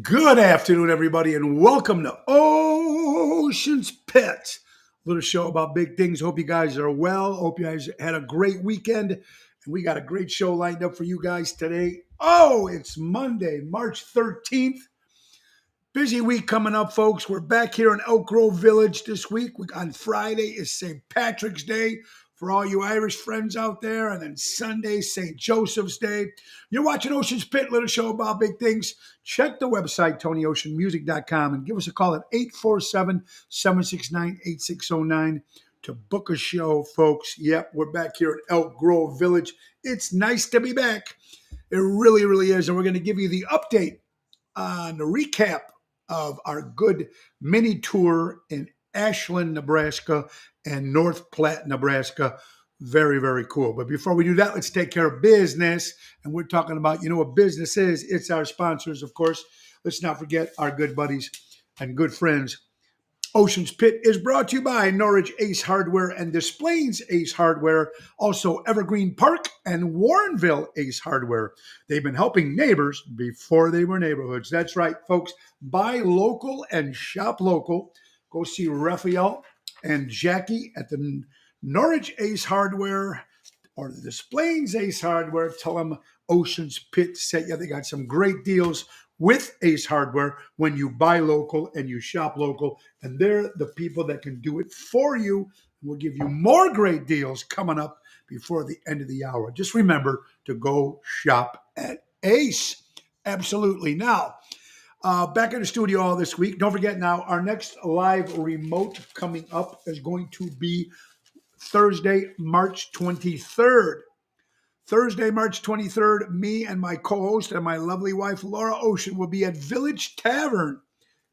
Good afternoon, everybody, and welcome to Ocean's Pit. Little show about big things. Hope you guys are well. Hope you guys had a great weekend. And we got a great show lined up for you guys today. Oh, it's Monday, March 13th. Busy week coming up, folks. We're back here in Elk Grove Village this week. On Friday is St. Patrick's Day for all you Irish friends out there. And then Sunday, St. Joseph's Day. You're watching Ocean's Pit, little show about big things. Check the website, TonyOceanMusic.com, and give us a call at 847-769-8609 to book a show, folks. Yep, we're back here at Elk Grove Village. It's nice to be back. It really, really is. And we're going to give you the update on the recap of our good mini tour in Ashland, Nebraska and North Platte, Nebraska. Very, very cool. But before we do that, let's take care of business. And we're talking about, what business is. It's our sponsors, of course. Let's not forget our good buddies and good friends. Ocean's Pit is brought to you by Norwich Ace Hardware and Des Plaines Ace Hardware, also Evergreen Park and Warrenville Ace Hardware. They've been helping neighbors before they were neighborhoods. That's right, folks. Buy local and shop local. Go see Raphael and Jackie at the Norwich Ace Hardware or the Des Plaines Ace Hardware. Tell them Ocean's Pit sent you. They got some great deals with Ace Hardware when you buy local and you shop local. And they're the people that can do it for you. We'll give you more great deals coming up before the end of the hour. Just remember to go shop at Ace. Absolutely. Now, back in the studio all this week. Don't forget now, our next live remote coming up is going to be Thursday, March 23rd. Thursday, March 23rd, me and my co-host and my lovely wife, Laura Ocean, will be at Village Tavern.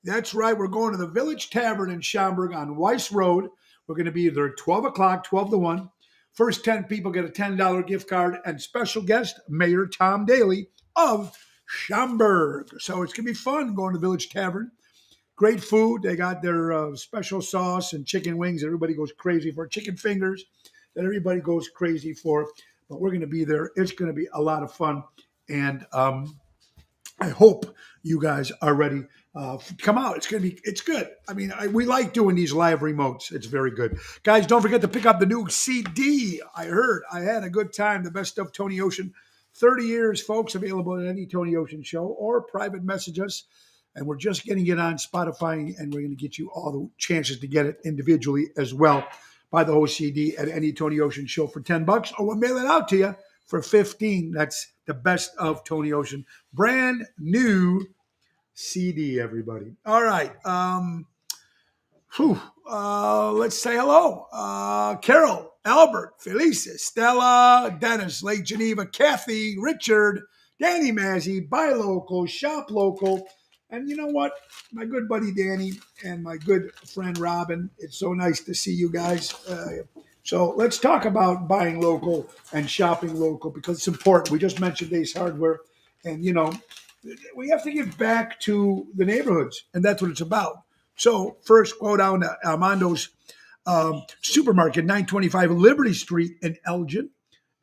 That's right. We're going to the Village Tavern in Schaumburg on Weiss Road. We're going to be there at 12 o'clock, 12 to 1. First 10 people get a $10 gift card and special guest, Mayor Tom Daly of Schaumburg. So it's going to be fun going to Village Tavern. Great food. They got their special sauce and chicken wings. Everybody goes crazy for chicken fingers that everybody goes crazy for. But we're going to be there. It's going to be a lot of fun. And I hope you guys are ready. Come out. It's good. I mean, we like doing these live remotes. It's very good. Guys, don't forget to pick up the new CD. I had a good time. The best of Tony Ocean. 30 years, folks, available at any Tony Ocean show or private message us. And we're just getting it on Spotify, and we're going to get you all the chances to get it individually as well. Buy the whole CD at any Tony Ocean show for $10, or we'll mail it out to you for $15. That's the best of Tony Ocean. Brand new CD, everybody. All right. Let's say hello. Carol, Albert, Felicia, Stella, Dennis, Lake Geneva, Kathy, Richard, Danny Mazzy, buy local, shop local. And you know what? My good buddy Danny and my good friend Robin, it's so nice to see you guys. So let's talk about buying local and shopping local because it's important. We just mentioned Ace Hardware, and we have to give back to the neighborhoods, and that's what it's about. So first, go down to Armando's Supermarket, 925 Liberty Street in Elgin,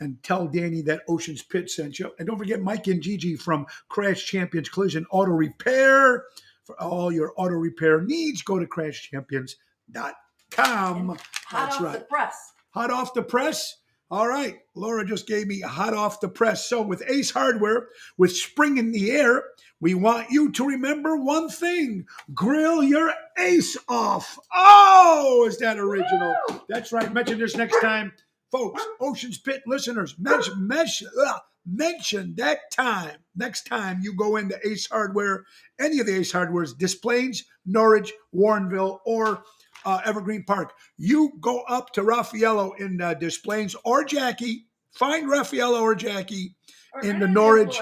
and tell Danny that Ocean's Pit sent you. And don't forget Mike and Gigi from Crash Champions Collision Auto Repair. For all your auto repair needs, go to crashchampions.com. That's right. The press. Hot off the press. All right. Laura just gave me hot off the press. So with Ace Hardware, with spring in the air, we want you to remember one thing. Grill your ace off. Oh, is that original? Woo! That's right. Mention this next time. Folks, Ocean's Pit listeners, mention that time. Next time you go into Ace Hardware, any of the Ace Hardwares, Des Plaines, Norwich, Warrenville, or Evergreen Park. You go up to Raffaello in Des Plaines or Jackie. Find Raffaello or Jackie in the Norwich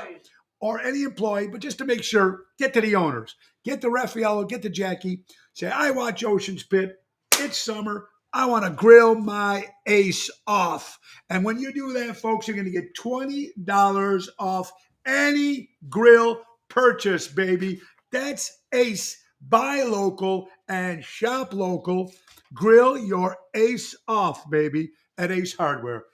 or any employee, but just to make sure, get to the owners. Get to Raffaello, get to Jackie. Say, I watch Ocean's Pit. It's summer. I want to grill my ace off. And when you do that, folks, you're going to get $20 off any grill purchase, baby. That's Ace. Buy local and shop local. Grill your ace off, baby, at Ace Hardware.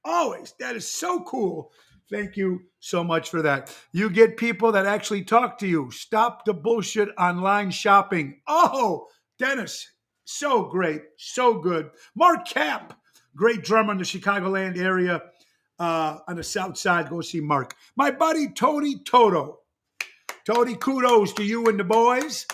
Always. That is so cool. Thank you so much for that. You get people that actually talk to you. Stop the bullshit online shopping. Oh, Dennis, so great, so good. Mark Cap, great drummer in the Chicagoland area on the South Side. Go see Mark. My buddy Tony Toto. Tony, kudos to you and the boys.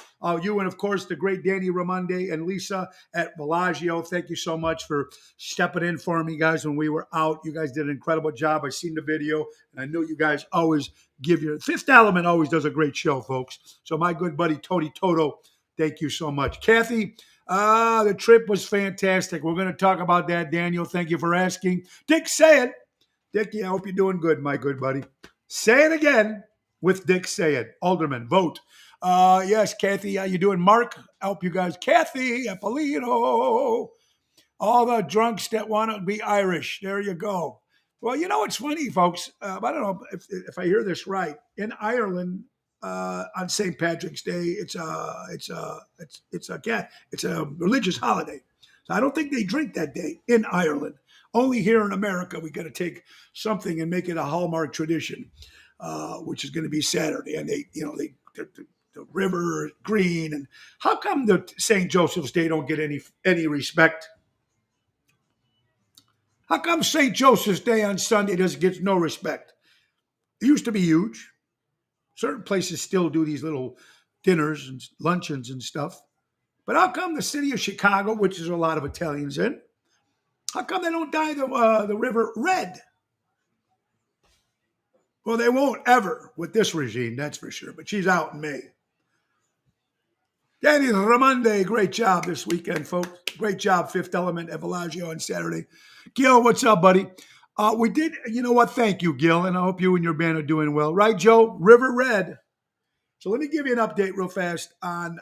You and, of course, the great Danny Ramonde and Lisa at Bellagio. Thank you so much for stepping in for me, guys, when we were out. You guys did an incredible job. I seen the video, and I know you guys always give your Fifth Element always does a great show, folks. So my good buddy Tony Toto, thank you so much. Kathy, the trip was fantastic. We're going to talk about that, Daniel. Thank you for asking. Dick, say it. Dickie, I hope you're doing good, my good buddy. Say it again with Dick Sayed. Alderman, vote. Yes, Kathy, how you doing? Mark, I hope you guys. Kathy, Apolino. All the drunks that want to be Irish. There you go. Well, you know what's funny, folks? I don't know if I hear this right. In Ireland, on St. Patrick's Day, it's a religious holiday. So I don't think they drink that day in Ireland. Only here in America, we got to take something and make it a hallmark tradition, which is going to be Saturday. And the river green. And how come the St. Joseph's Day don't get any respect? How come St. Joseph's Day on Sunday doesn't get no respect? It used to be huge. Certain places still do these little dinners and luncheons and stuff. But how come the city of Chicago, which is a lot of Italians in, how come they don't dye the river red? Well, they won't ever with this regime, that's for sure. But she's out in May. Danny Ramonde, great job this weekend, folks. Great job, Fifth Element at Bellagio on Saturday. Gil, what's up, buddy? We did, you know what? Thank you, Gil, and I hope you and your band are doing well. Right, Joe? River Red. So let me give you an update real fast on,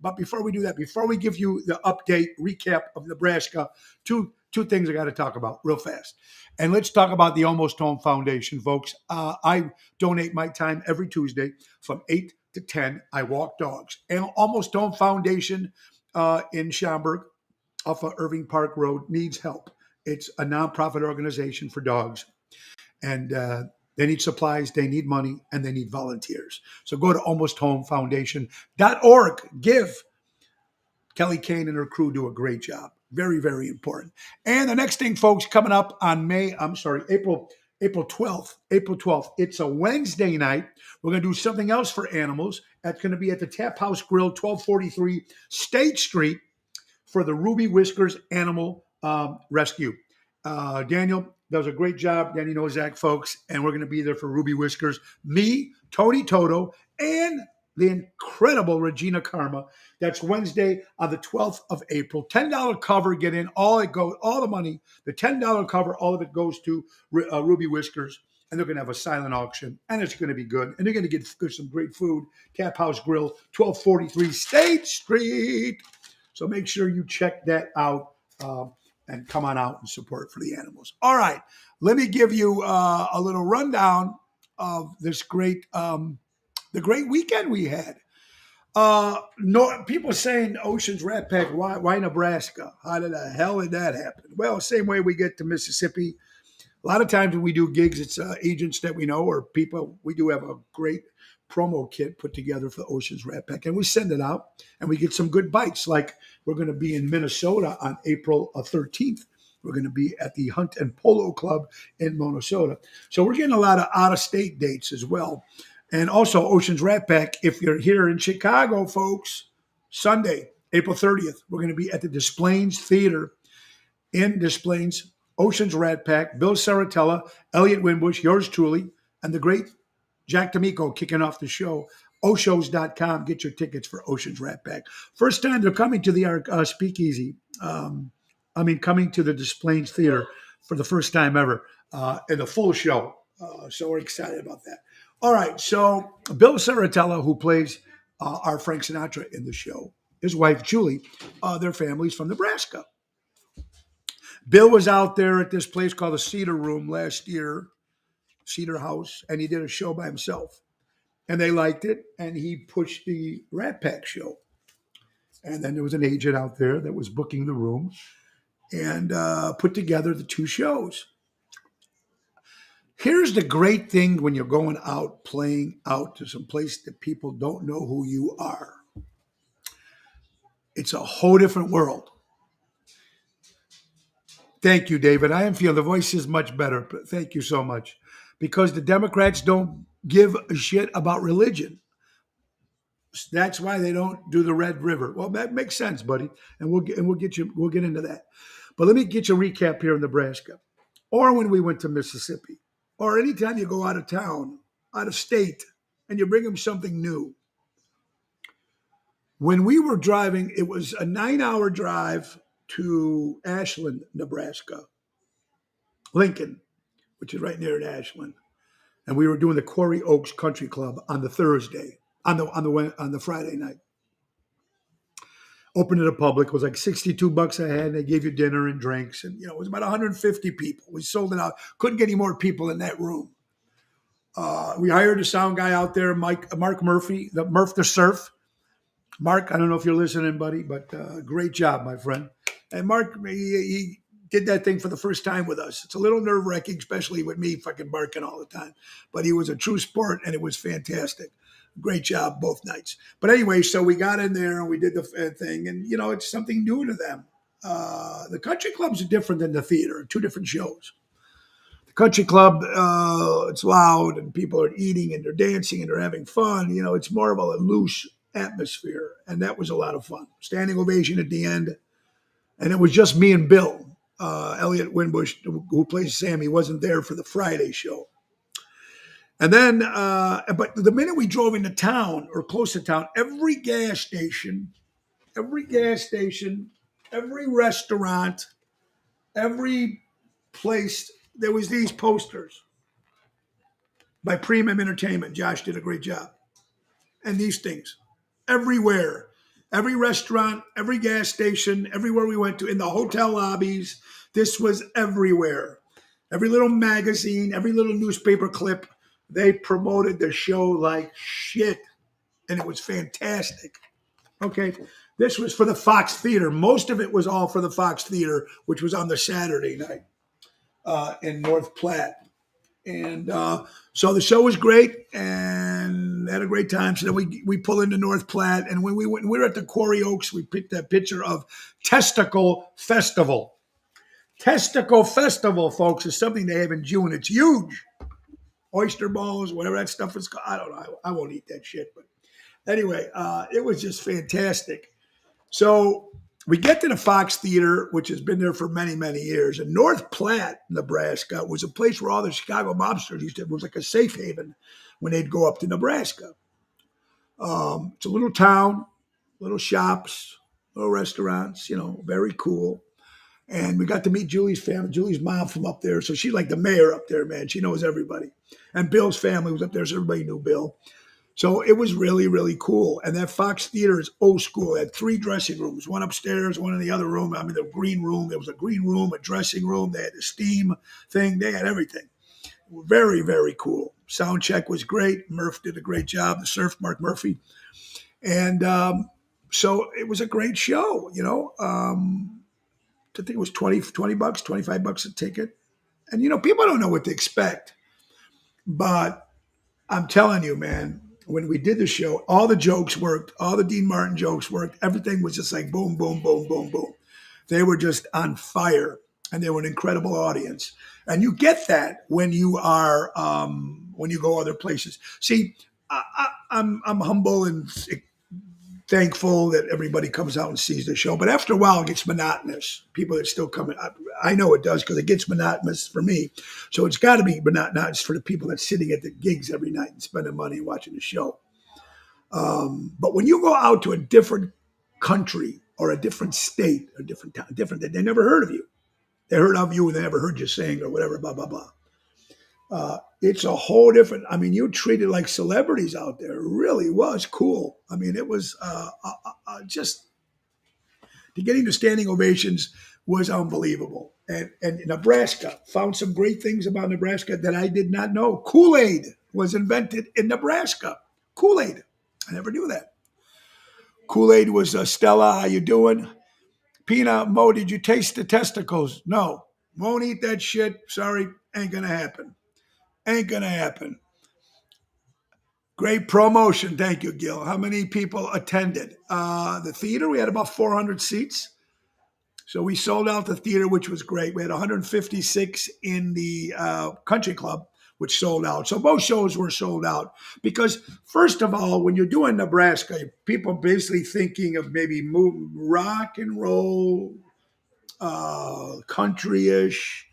but before we do that, before we give you the update recap of Nebraska, two things I got to talk about real fast. And let's talk about the Almost Home Foundation, folks. I donate my time every Tuesday from 8 to 10. I walk dogs. And Almost Home Foundation in Schaumburg off of Irving Park Road needs help. It's a nonprofit organization for dogs. And they need supplies, they need money, and they need volunteers. So go to almosthomefoundation.org. Give. Kelly Kane and her crew do a great job. Very, very important. And the next thing, folks, coming up on April 12th. April 12th. It's a Wednesday night. We're going to do something else for animals. That's going to be at the Tap House Grill, 1243 State Street for the Ruby Whiskers Animal Rescue. Daniel does a great job. Danny Nozak, folks. And we're going to be there for Ruby Whiskers. Me, Tony Toto, and the incredible Regina Karma. That's Wednesday on the 12th of April. $10 cover, get in. All the money, the $10 cover, all of it goes to Ruby Whiskers. And they're going to have a silent auction, and it's going to be good. And they're going to get some great food. Tap House Grill, 1243 State Street. So make sure you check that out and come on out and support for the animals. All right, let me give you a little rundown of this the great weekend we had. No, people saying Oceans Rat Pack, why Nebraska? How the hell did that happen? Well, same way we get to Mississippi. A lot of times when we do gigs, it's agents that we know or people. We do have a great promo kit put together for the Oceans Rat Pack, and we send it out, and we get some good bites. Like we're going to be in Minnesota on April 13th. We're going to be at the Hunt and Polo Club in Minnesota. So we're getting a lot of out-of-state dates as well. And also Oceans Rat Pack, if you're here in Chicago, folks, Sunday, April 30th, we're going to be at the Des Plaines Theater in Des Plaines. Oceans Rat Pack, Bill Saratella, Elliot Winbush, yours truly, and the great Jack D'Amico kicking off the show. Oshows.com. Get your tickets for Oceans Rat Pack. First time they're coming to the Speakeasy. Coming to the Des Plaines Theater for the first time ever in a full show. So we're excited about that. All right, so Bill Saratella, who plays our Frank Sinatra in the show, his wife, Julie, their family's from Nebraska. Bill was out there at this place called the Cedar Room last year, Cedar House, and he did a show by himself. And they liked it, and he pushed the Rat Pack show. And then there was an agent out there that was booking the room and put together the two shows. Here's the great thing when you're going out, playing out to some place that people don't know who you are. It's a whole different world. Thank you, David. I am feeling the voice is much better, but thank you so much. Because the Democrats don't give a shit about religion. That's why they don't do the Red River. Well, that makes sense, buddy. We'll get into that. But let me get you a recap here in Nebraska. Or when we went to Mississippi. Or anytime you go out of town, out of state, and you bring them something new. When we were driving, it was a 9-hour drive to Ashland, Nebraska, Lincoln, which is right near Ashland, and we were doing the Quarry Oaks Country Club on the Thursday, on the Friday night. Open to the public. It was like $62 a head. They gave you dinner and drinks, and it was about 150 people. We sold it out. Couldn't get any more people in that room. We hired a sound guy out there, Mark Murphy, the Murph the Surf. Mark, I don't know if you're listening, buddy, but great job, my friend. And Mark, he did that thing for the first time with us. It's a little nerve-wracking, especially with me fucking barking all the time. But he was a true sport, and it was fantastic. Great job both nights. But anyway, so we got in there and we did the thing, and it's something new to them. The country clubs are different than the theater. Two different shows. The country club, it's loud and people are eating and they're dancing and they're having fun. It's more of a loose atmosphere, and that was a lot of fun. Standing ovation at the end, and it was just me and Bill. Elliot Winbush, who plays Sam, he wasn't there for the Friday show. And then, but the minute we drove into town or close to town, every gas station, every restaurant, every place, there was these posters by Premium Entertainment. Josh did a great job. And these things everywhere, every restaurant, every gas station, everywhere we went to, in the hotel lobbies, this was everywhere. Every little magazine, every little newspaper clip, they promoted the show like shit, and it was fantastic. Okay, this was for the Fox Theater. Most of it was all for the Fox Theater, which was on the Saturday night in North Platte. And so the show was great and had a great time. So then we pull into North Platte, and when we were at the Quarry Oaks, we picked that picture of Testicle Festival. Testicle Festival, folks, is something they have in June. It's huge. Oyster balls, whatever that stuff is called. I don't know. I won't eat that shit. But anyway, it was just fantastic. So we get to the Fox Theater, which has been there for many, many years. And North Platte, Nebraska, was a place where all the Chicago mobsters used to. It was like a safe haven when they'd go up to Nebraska. It's a little town, little shops, little restaurants, very cool. And we got to meet Julie's family, Julie's mom from up there. So she's like the mayor up there, man. She knows everybody. And Bill's family was up there, so everybody knew Bill. So it was really, really cool. And that Fox Theater is old school. It had 3 dressing rooms, one upstairs, one in the other room. I mean, the green room. There was a green room, a dressing room. They had a steam thing. They had everything. Very, very cool. Sound check was great. Murph did a great job. The Surf, Mark Murphy. And so it was a great show, I think it was $20, $25 a ticket. And, people don't know what to expect. But I'm telling you, man, when we did the show, all the jokes worked. All the Dean Martin jokes worked. Everything was just like boom, boom, boom, boom, boom. They were just on fire, and they were an incredible audience. And you get that when you are when you go other places. See, I'm humble and thankful that everybody comes out and sees the show. But after a while, it gets monotonous. People that still come in, I know it does because it gets monotonous for me. So it's got to be monotonous for the people that's sitting at the gigs every night and spending money watching the show. But when you go out to a different country or a different state or different town, they never heard of you. They heard of you and they never heard you sing or whatever, blah, blah, blah. It's a whole different, you treated like celebrities out there. It really was cool. It was just, getting the standing ovations was unbelievable. And Nebraska, found some great things about Nebraska that I did not know. Kool-Aid was invented in Nebraska. Kool-Aid. I never knew that. Kool-Aid was Stella, how you doing? Peanut, Mo, did you taste the testicles? No. Won't eat that shit. Sorry, ain't going to happen. Ain't gonna happen. Great promotion. Thank you, Gil. How many people attended? The theater, we had about 400 seats. So we sold out the theater, which was great. We had 156 in the country club, which sold out. So both shows were sold out because, first of all, when you're doing Nebraska, people basically thinking of maybe rock and roll, country-ish,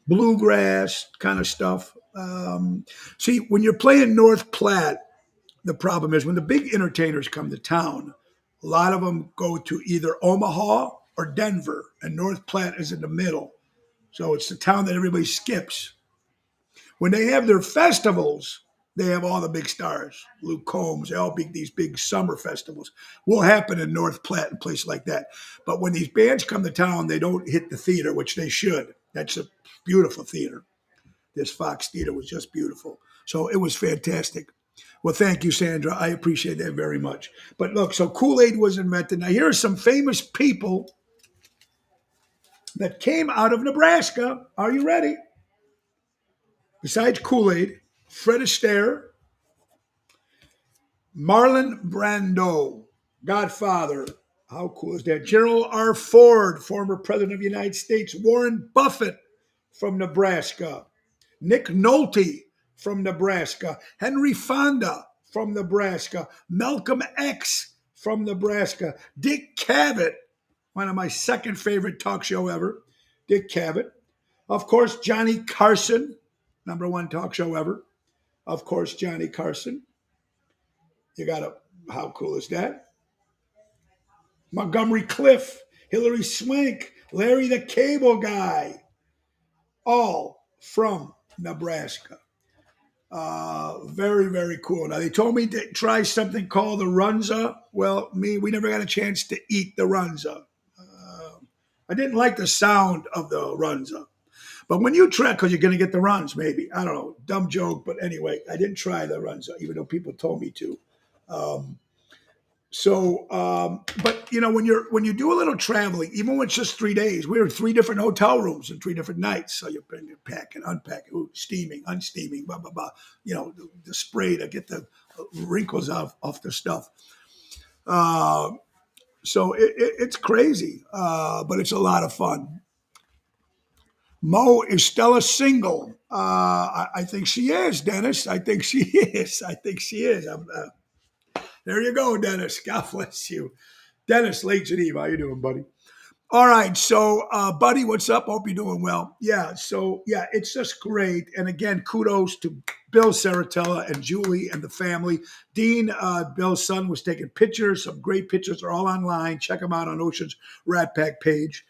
bluegrass kind of stuff. See, when you're playing North Platte, the problem is when the big entertainers come to town, a lot of them go to either Omaha or Denver, and North Platte is in the middle. So it's the town that everybody skips. When they have their festivals, they have all the big stars. Luke Combs, they all big these big summer festivals. Will happen in North Platte and places like that. But when these bands come to town, they don't hit the theater, which they should. That's a beautiful theater. This Fox Theater was just beautiful. So it was fantastic. Well, thank you, Sandra. I appreciate that very much. But look, so Kool-Aid was invented. Now, here are some famous people that came out of Nebraska. Are you ready? Besides Kool-Aid, Fred Astaire, Marlon Brando, Godfather. How cool is that? Gerald R. Ford, former president of the United States. Warren Buffett from Nebraska. Nick Nolte from Nebraska. Henry Fonda from Nebraska. Malcolm X from Nebraska. Dick Cavett, one of my second favorite talk show ever. Dick Cavett. Of course, Johnny Carson, number one talk show ever. Of course, Johnny Carson. You got to, how cool is that? Montgomery Cliff, Hillary Swank, Larry the Cable Guy, all from Nebraska. Very, very cool. Now, they told me to try something called the Runza. Well, we never got a chance to eat the Runza. I didn't like the sound of the Runza. But when you try, because you're going to get the runs, maybe. I don't know. Dumb joke. But anyway, I didn't try the Runza, even though people told me to. But when you do a little traveling, even when it's just 3 days, we were in three different hotel rooms and three different nights. So you're packing, unpacking, steaming, unsteaming, blah blah blah. The spray to get the wrinkles off the stuff. So it's crazy, but it's a lot of fun. Mo, is Stella single? I think she is, Dennis. I think she is. I think she is. There you go, Dennis. God bless you. Dennis Lake Geneva, how you doing, buddy? All right, so buddy, what's up? Hope you're doing well. Yeah, so yeah, it's just great. And again, kudos to Bill Saratella and Julie and the family. Dean, Bill's son, was taking pictures. Some great pictures are all online. Check them out on Ocean's Rat Pack page.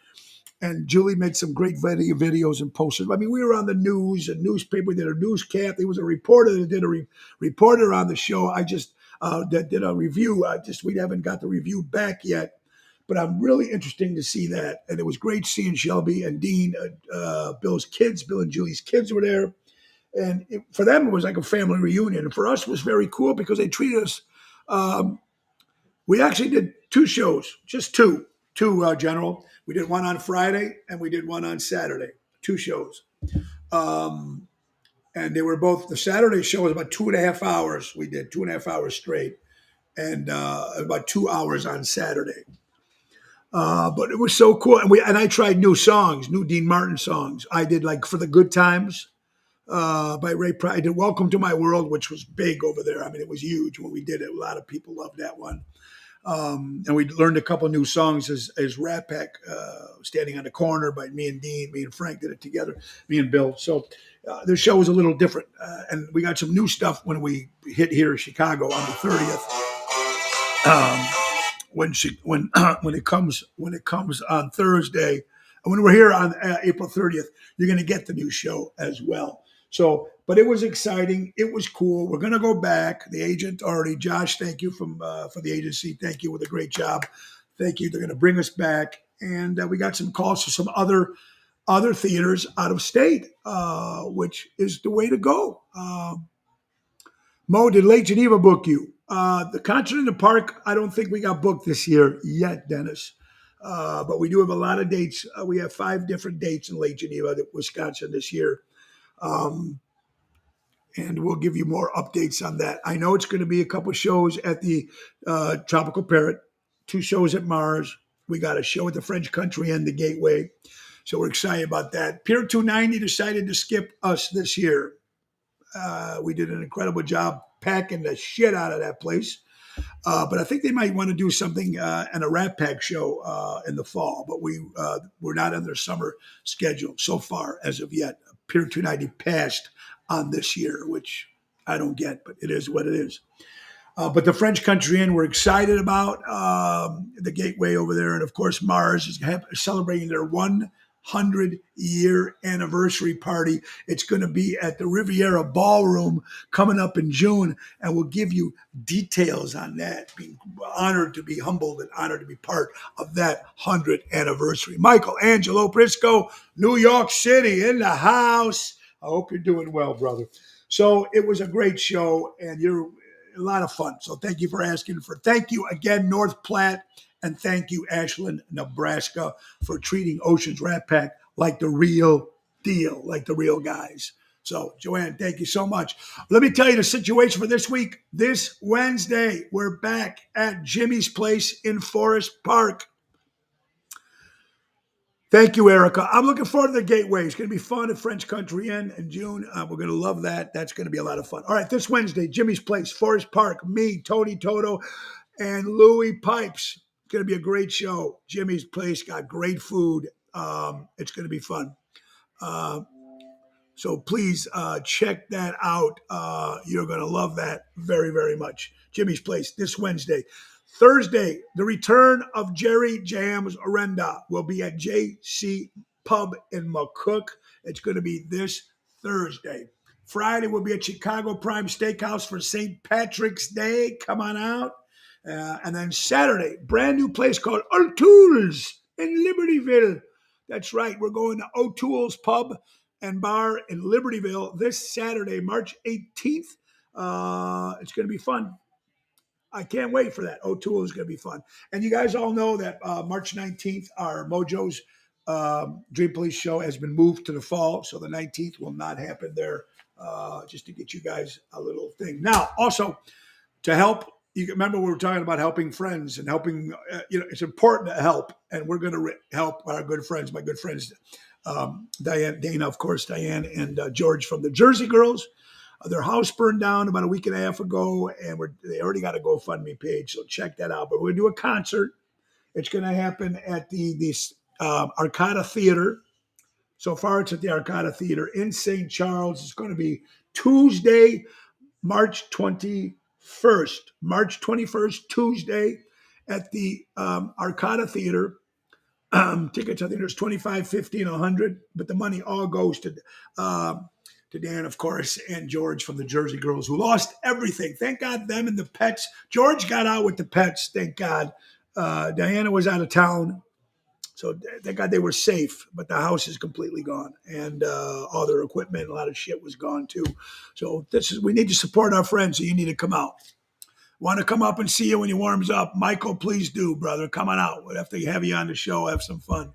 And Julie made some great videos and posters. I mean, we were on the news and newspaper, did a newscast. There was a reporter that did a reporter on the show. I just that did a review. We haven't got the review back yet, but I'm really interesting to see that. And it was great seeing Shelby and Dean, Bill's kids, Bill and Julie's kids were there. And for them, it was like a family reunion. And for us, it was very cool because they treated us. We actually did two shows, just two, General. We did one on Friday and we did one on Saturday, two shows. And they were both, the Saturday show was about 2.5 hours. We did 2.5 hours straight and about 2 hours on Saturday. But it was so cool. And I tried new songs, new Dean Martin songs. I did like For the Good Times by Ray Price. I did Welcome to My World, which was big over there. I mean, it was huge when we did it. A lot of people loved that one. And we learned a couple new songs as Rat Pack, Standing on the Corner by me and Dean. Me and Frank did it together, me and Bill. So the show was a little different. And we got some new stuff when we hit here in Chicago on the 30th. When it comes on Thursday, and when we're here on April 30th, you're going to get the new show as well. So, but it was exciting. It was cool. We're going to go back. The agent already, Josh, thank you for the agency. Thank you with a great job. Thank you. They're going to bring us back, and we got some calls for some other theaters out of state, which is the way to go. Mo, did Lake Geneva book you? The Continental Park, I don't think we got booked this year yet, Dennis. But we do have a lot of dates. We have 5 different dates in Lake Geneva, Wisconsin this year. And we'll give you more updates on that. I know it's going to be a couple shows at the Tropical Parrot, 2 shows at Mars. We got a show at the French Country and the Gateway. So we're excited about that. Pier 290 decided to skip us this year. We did an incredible job packing the shit out of that place. But I think they might want to do something in a Rat Pack show in the fall. But we're not on their summer schedule so far as of yet. Pier 290 passed on this year, which I don't get, but it is what it is. But the French Country Inn, we're excited about the Gateway over there. And of course, Mars is celebrating their 100-year anniversary party. It's going to be at the Riviera Ballroom coming up in June, and we'll give you details on that. Being honored to be humbled and honored to be part of that 100th anniversary. Michael Angelo Prisco, New York City in the house. I hope you're doing well, brother. So it was a great show, and you're a lot of fun. So thank you for asking. Thank you again, North Platte, and thank you, Ashland, Nebraska, for treating Ocean's Rat Pack like the real deal, like the real guys. So, Joanne, thank you so much. Let me tell you the situation for this week. This Wednesday, we're back at Jimmy's Place in Forest Park. Thank you, Erica. I'm looking forward to the Gateway. It's going to be fun at French Country Inn in June. We're going to love that. That's going to be a lot of fun. All right, this Wednesday, Jimmy's Place, Forest Park, me, Tony Toto, and Louie Pipes. It's going to be a great show. Jimmy's Place got great food. It's going to be fun. So please check that out. You're going to love that very, very much. Jimmy's Place this Wednesday. Thursday, the return of Jerry Jams Arenda will be at JC Pub in McCook. It's going to be this Thursday. Friday, we'll be at Chicago Prime Steakhouse for St. Patrick's Day. Come on out. And then Saturday, brand new place called O'Toole's in Libertyville. That's right. We're going to O'Toole's Pub and Bar in Libertyville this Saturday, March 18th. It's going to be fun. I can't wait for that. O'Toole is going to be fun. And you guys all know that March 19th, our Mojo's Dream Police show has been moved to the fall. So the 19th will not happen there, just to get you guys a little thing. Now, also, to help, you remember we were talking about helping friends and helping, it's important to help. And we're going to help our good friends, my good friends, Dana, of course, Diane, and George from the Jersey Girls. Their house burned down about a week and a half ago, and they already got a GoFundMe page, so check that out. But we're going to do a concert. It's going to happen at the Arcada Theater. So far, it's at the Arcada Theater in St. Charles. It's going to be Tuesday, March 21st. March 21st, Tuesday, at the Arcada Theater. Tickets, I think there's 25, 50, and 100, but the money all goes to Dan, of course, and George from the Jersey Girls, who lost everything. Thank God, them and the pets. George got out with the pets, thank God. Diana was out of town, so thank God they were safe, but the house is completely gone, and all their equipment, a lot of shit was gone too. So we need to support our friends, so you need to come out. Want to come up and see you when you warms up? Michael, please do, brother. Come on out. We'll have to have you on the show, have some fun.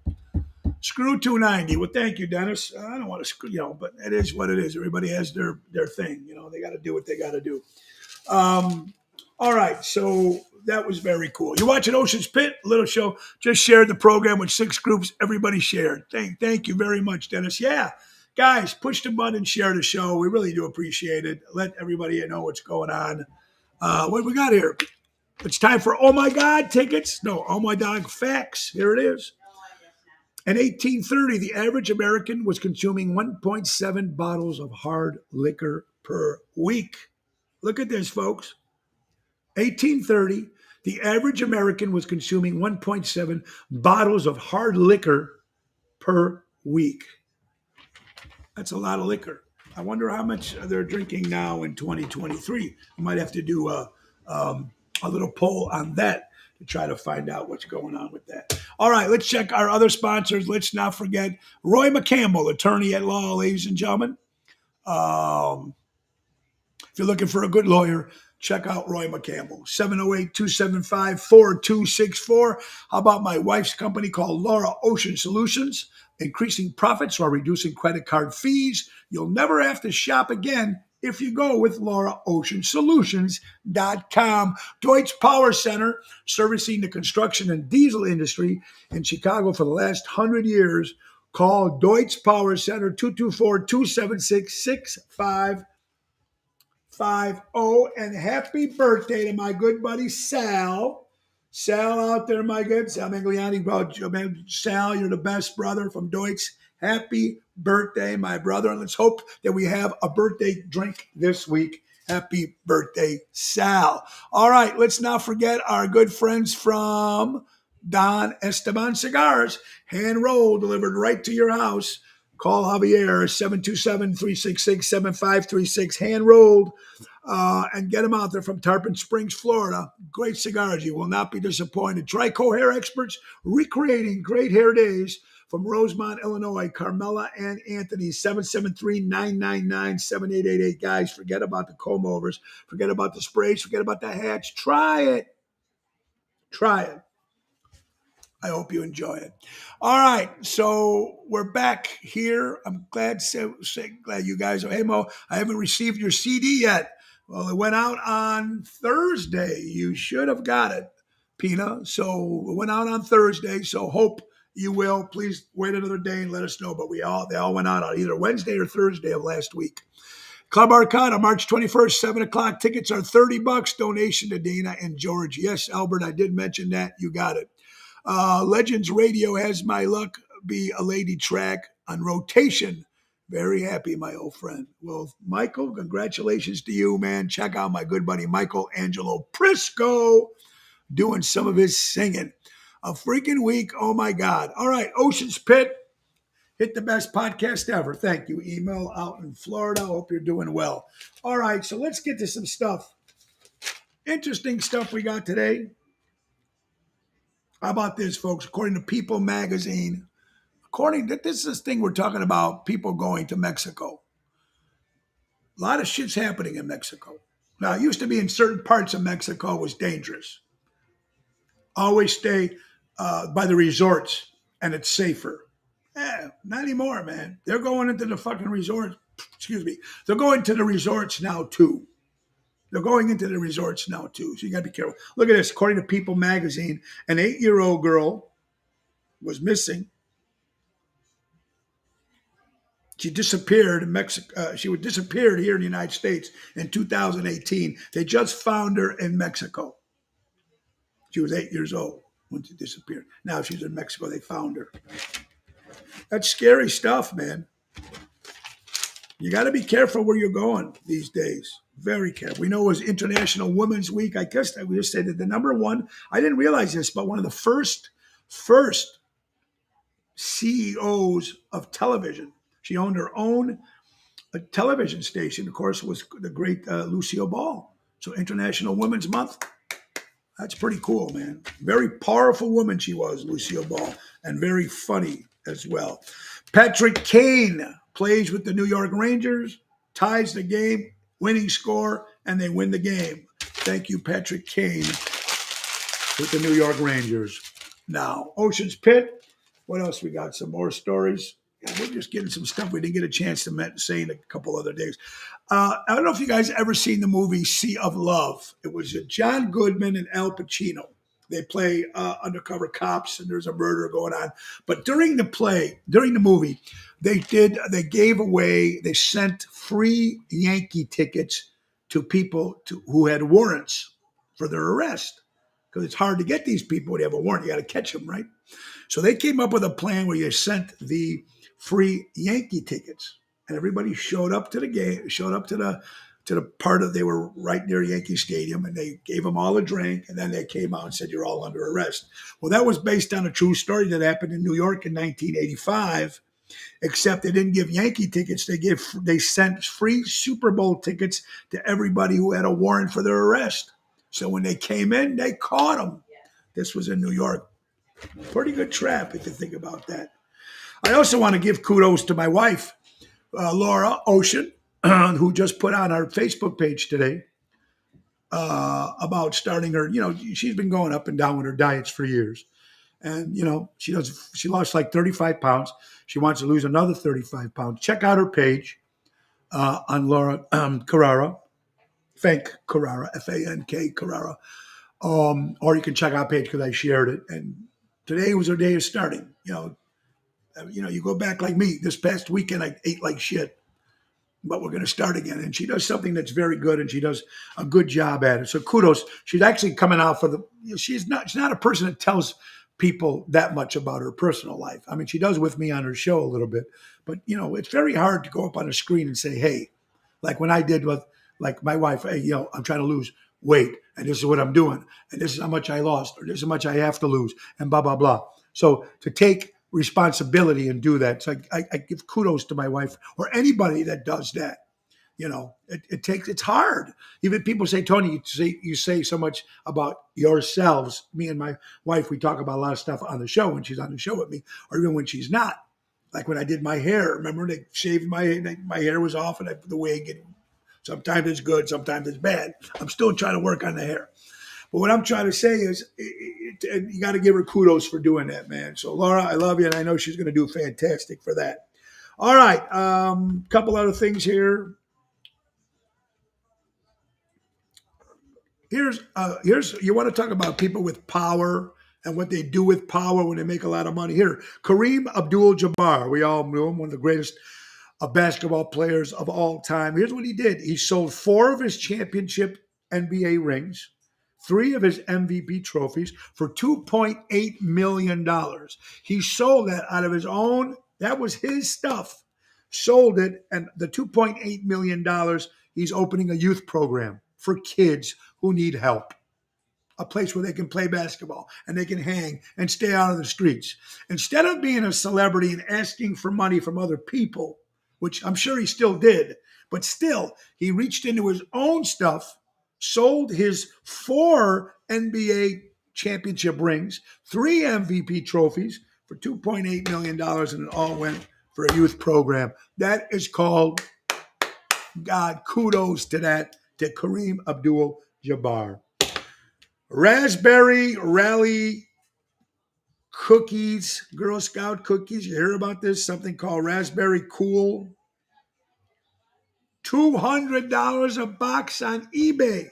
Screw 290. Well, thank you, Dennis. I don't want to screw, but it is what it is. Everybody has their thing. They got to do what they got to do. All right. So that was very cool. You're watching Ocean's Pit, little show. Just shared the program with 6 groups. Everybody shared. Thank you very much, Dennis. Yeah. Guys, push the button and share the show. We really do appreciate it. Let everybody know what's going on. What we got here? It's time for Oh My God tickets. No, Oh My Dog facts. Here it is. In 1830, the average American was consuming 1.7 bottles of hard liquor per week. Look at this, folks. 1830, the average American was consuming 1.7 bottles of hard liquor per week. That's a lot of liquor. I wonder how much they're drinking now in 2023. I might have to do a little poll on that to try to find out what's going on with that. All right, let's check our other sponsors. Let's not forget Roy McCampbell, attorney at law, ladies and gentlemen. If you're looking for a good lawyer, check out Roy McCampbell, 708-275-4264. How about my wife's company called Laura Ocean Solutions? increasing profits while reducing credit card fees. You'll never have to shop again if you go with LauraOceanSolutions.com. Deutsch Power Center, servicing the construction and diesel industry in Chicago for the last 100 years. Call Deutsch Power Center 224-276-6550. And happy birthday to my good buddy Sal. Sal out there, my good Sal Mangliani. Sal, you're the best brother from Deutsch. Happy birthday, my brother. And let's hope that we have a birthday drink this week. Happy birthday, Sal. All right, let's not forget our good friends from Don Esteban Cigars. Hand rolled, delivered right to your house. Call Javier, 727-366-7536. Hand rolled. And get them out there from Tarpon Springs, Florida. Great cigars. You will not be disappointed. Trico Hair Experts, recreating great hair days from Rosemont, Illinois. Carmela and Anthony, 773-999-7888. Guys, forget about the comb overs. Forget about the sprays. Forget about the hats. Try it. Try it. I hope you enjoy it. All right, so we're back here. I'm glad you guys are. Hey, Mo, I haven't received your CD yet. Well, it went out on Thursday. You should have got it, Pina. So it went out on Thursday. So hope you will. Please wait another day and let us know. But they all went out on either Wednesday or Thursday of last week. Club Arcada, March 21st, 7 o'clock. Tickets are $30. Donation to Dana and George. Yes, Albert, I did mention that. You got it. Legends Radio has My Luck Be a Lady track on rotation. Very happy, my old friend. Well, Michael, congratulations to you, man. Check out my good buddy Michael Angelo Prisco doing some of his singing. A freaking week. Oh, my God. All right, Ocean's Pit. Hit the best podcast ever. Thank you. Email out in Florida. Hope you're doing well. All right, so let's get to some stuff. Interesting stuff we got today. How about this, folks? According to People magazine, this is this thing we're talking about, people going to Mexico. A lot of shit's happening in Mexico. Now, it used to be in certain parts of Mexico it was dangerous. Always stay by the resorts, and it's safer. Not anymore, man. They're going into the fucking resorts. Excuse me. They're going to the resorts now, too. They're going into the resorts now, too. So you got to be careful. Look at this. According to People magazine, an 8-year-old girl was missing. She disappeared in Mexico. She disappeared here in the United States in 2018. They just found her in Mexico. She was 8 years old when she disappeared. Now she's in Mexico. They found her. That's scary stuff, man. You got to be careful where you're going these days. Very careful. We know it was International Women's Week. I guess I would just say that the number one, I didn't realize this, but one of the first CEOs of television. She owned her own television station, of course, was the great Lucille Ball. So International Women's Month. That's pretty cool, man. Very powerful woman she was, Lucille Ball, and very funny as well. Patrick Kane plays with the New York Rangers, ties the game, winning score, and they win the game. Thank you, Patrick Kane, with the New York Rangers. Now, Ocean's Pit. What else we got? Some more stories. We're just getting some stuff we didn't get a chance to say in a couple other days. I don't know if you guys ever seen the movie Sea of Love. It was John Goodman and Al Pacino. They play undercover cops, and there's a murder going on. But during the movie, they sent free Yankee tickets to people who had warrants for their arrest. Because it's hard to get these people when they have a warrant. You got to catch them, right? So they came up with a plan where you sent the free Yankee tickets, and everybody showed up to the game, showed up to the part of, they were right near Yankee Stadium, and they gave them all a drink, and then they came out and said, you're all under arrest. Well, that was based on a true story that happened in New York in 1985, except they didn't give Yankee tickets. They sent free Super Bowl tickets to everybody who had a warrant for their arrest. So when they came in, they caught them. This was in New York. Pretty good trap if you think about that. I also want to give kudos to my wife, Laura Ocean, who just put on our Facebook page today about starting her, she's been going up and down with her diets for years. And she lost like 35 pounds. She wants to lose another 35 pounds. Check out her page on Laura Carrara, Fank Carrara, Fank Carrara. Or you can check out page because I shared it. And today was her day of starting. You go back like me. This past weekend, I ate like shit, but we're going to start again. And she does something that's very good, and she does a good job at it. So kudos. She's actually coming out for she's not a person that tells people that much about her personal life. I mean, she does with me on her show a little bit, but it's very hard to go up on a screen and say, hey, like when I did with like my wife, hey, I'm trying to lose weight, and this is what I'm doing, and this is how much I lost, or this is how much I have to lose, and blah, blah, blah. So to take responsibility and do that, so I give kudos to my wife or anybody that does that. It's hard. Even people say, Tony, you say so much about yourselves. Me and my wife, we talk about a lot of stuff on the show when she's on the show with me, or even when she's not. Like when I did my hair, remember they shaved my hair was off, and I put the wig. And sometimes it's good, sometimes it's bad. I'm still trying to work on the hair. But what I'm trying to say is, you got to give her kudos for doing that, man. So Laura, I love you, and I know she's going to do fantastic for that. All right, couple other things here. Here's you want to talk about people with power and what they do with power when they make a lot of money. Here, Kareem Abdul-Jabbar, we all knew him, one of the greatest basketball players of all time. Here's what he did: he sold 4 of his championship NBA rings, 3 of his MVP trophies for $2.8 million. He sold that out of his own. That was his stuff. Sold it, and the $2.8 million. He's opening a youth program for kids who need help, a place where they can play basketball and they can hang and stay out of the streets. Instead of being a celebrity and asking for money from other people, which I'm sure he still did, but still, he reached into his own stuff, sold his 4 NBA championship rings, 3 MVP trophies for $2.8 million, and it all went for a youth program. That is called, God, kudos to that, to Kareem Abdul-Jabbar. Raspberry Rally cookies, Girl Scout cookies. You hear about this? Something called Raspberry Cool. $200 a box on eBay.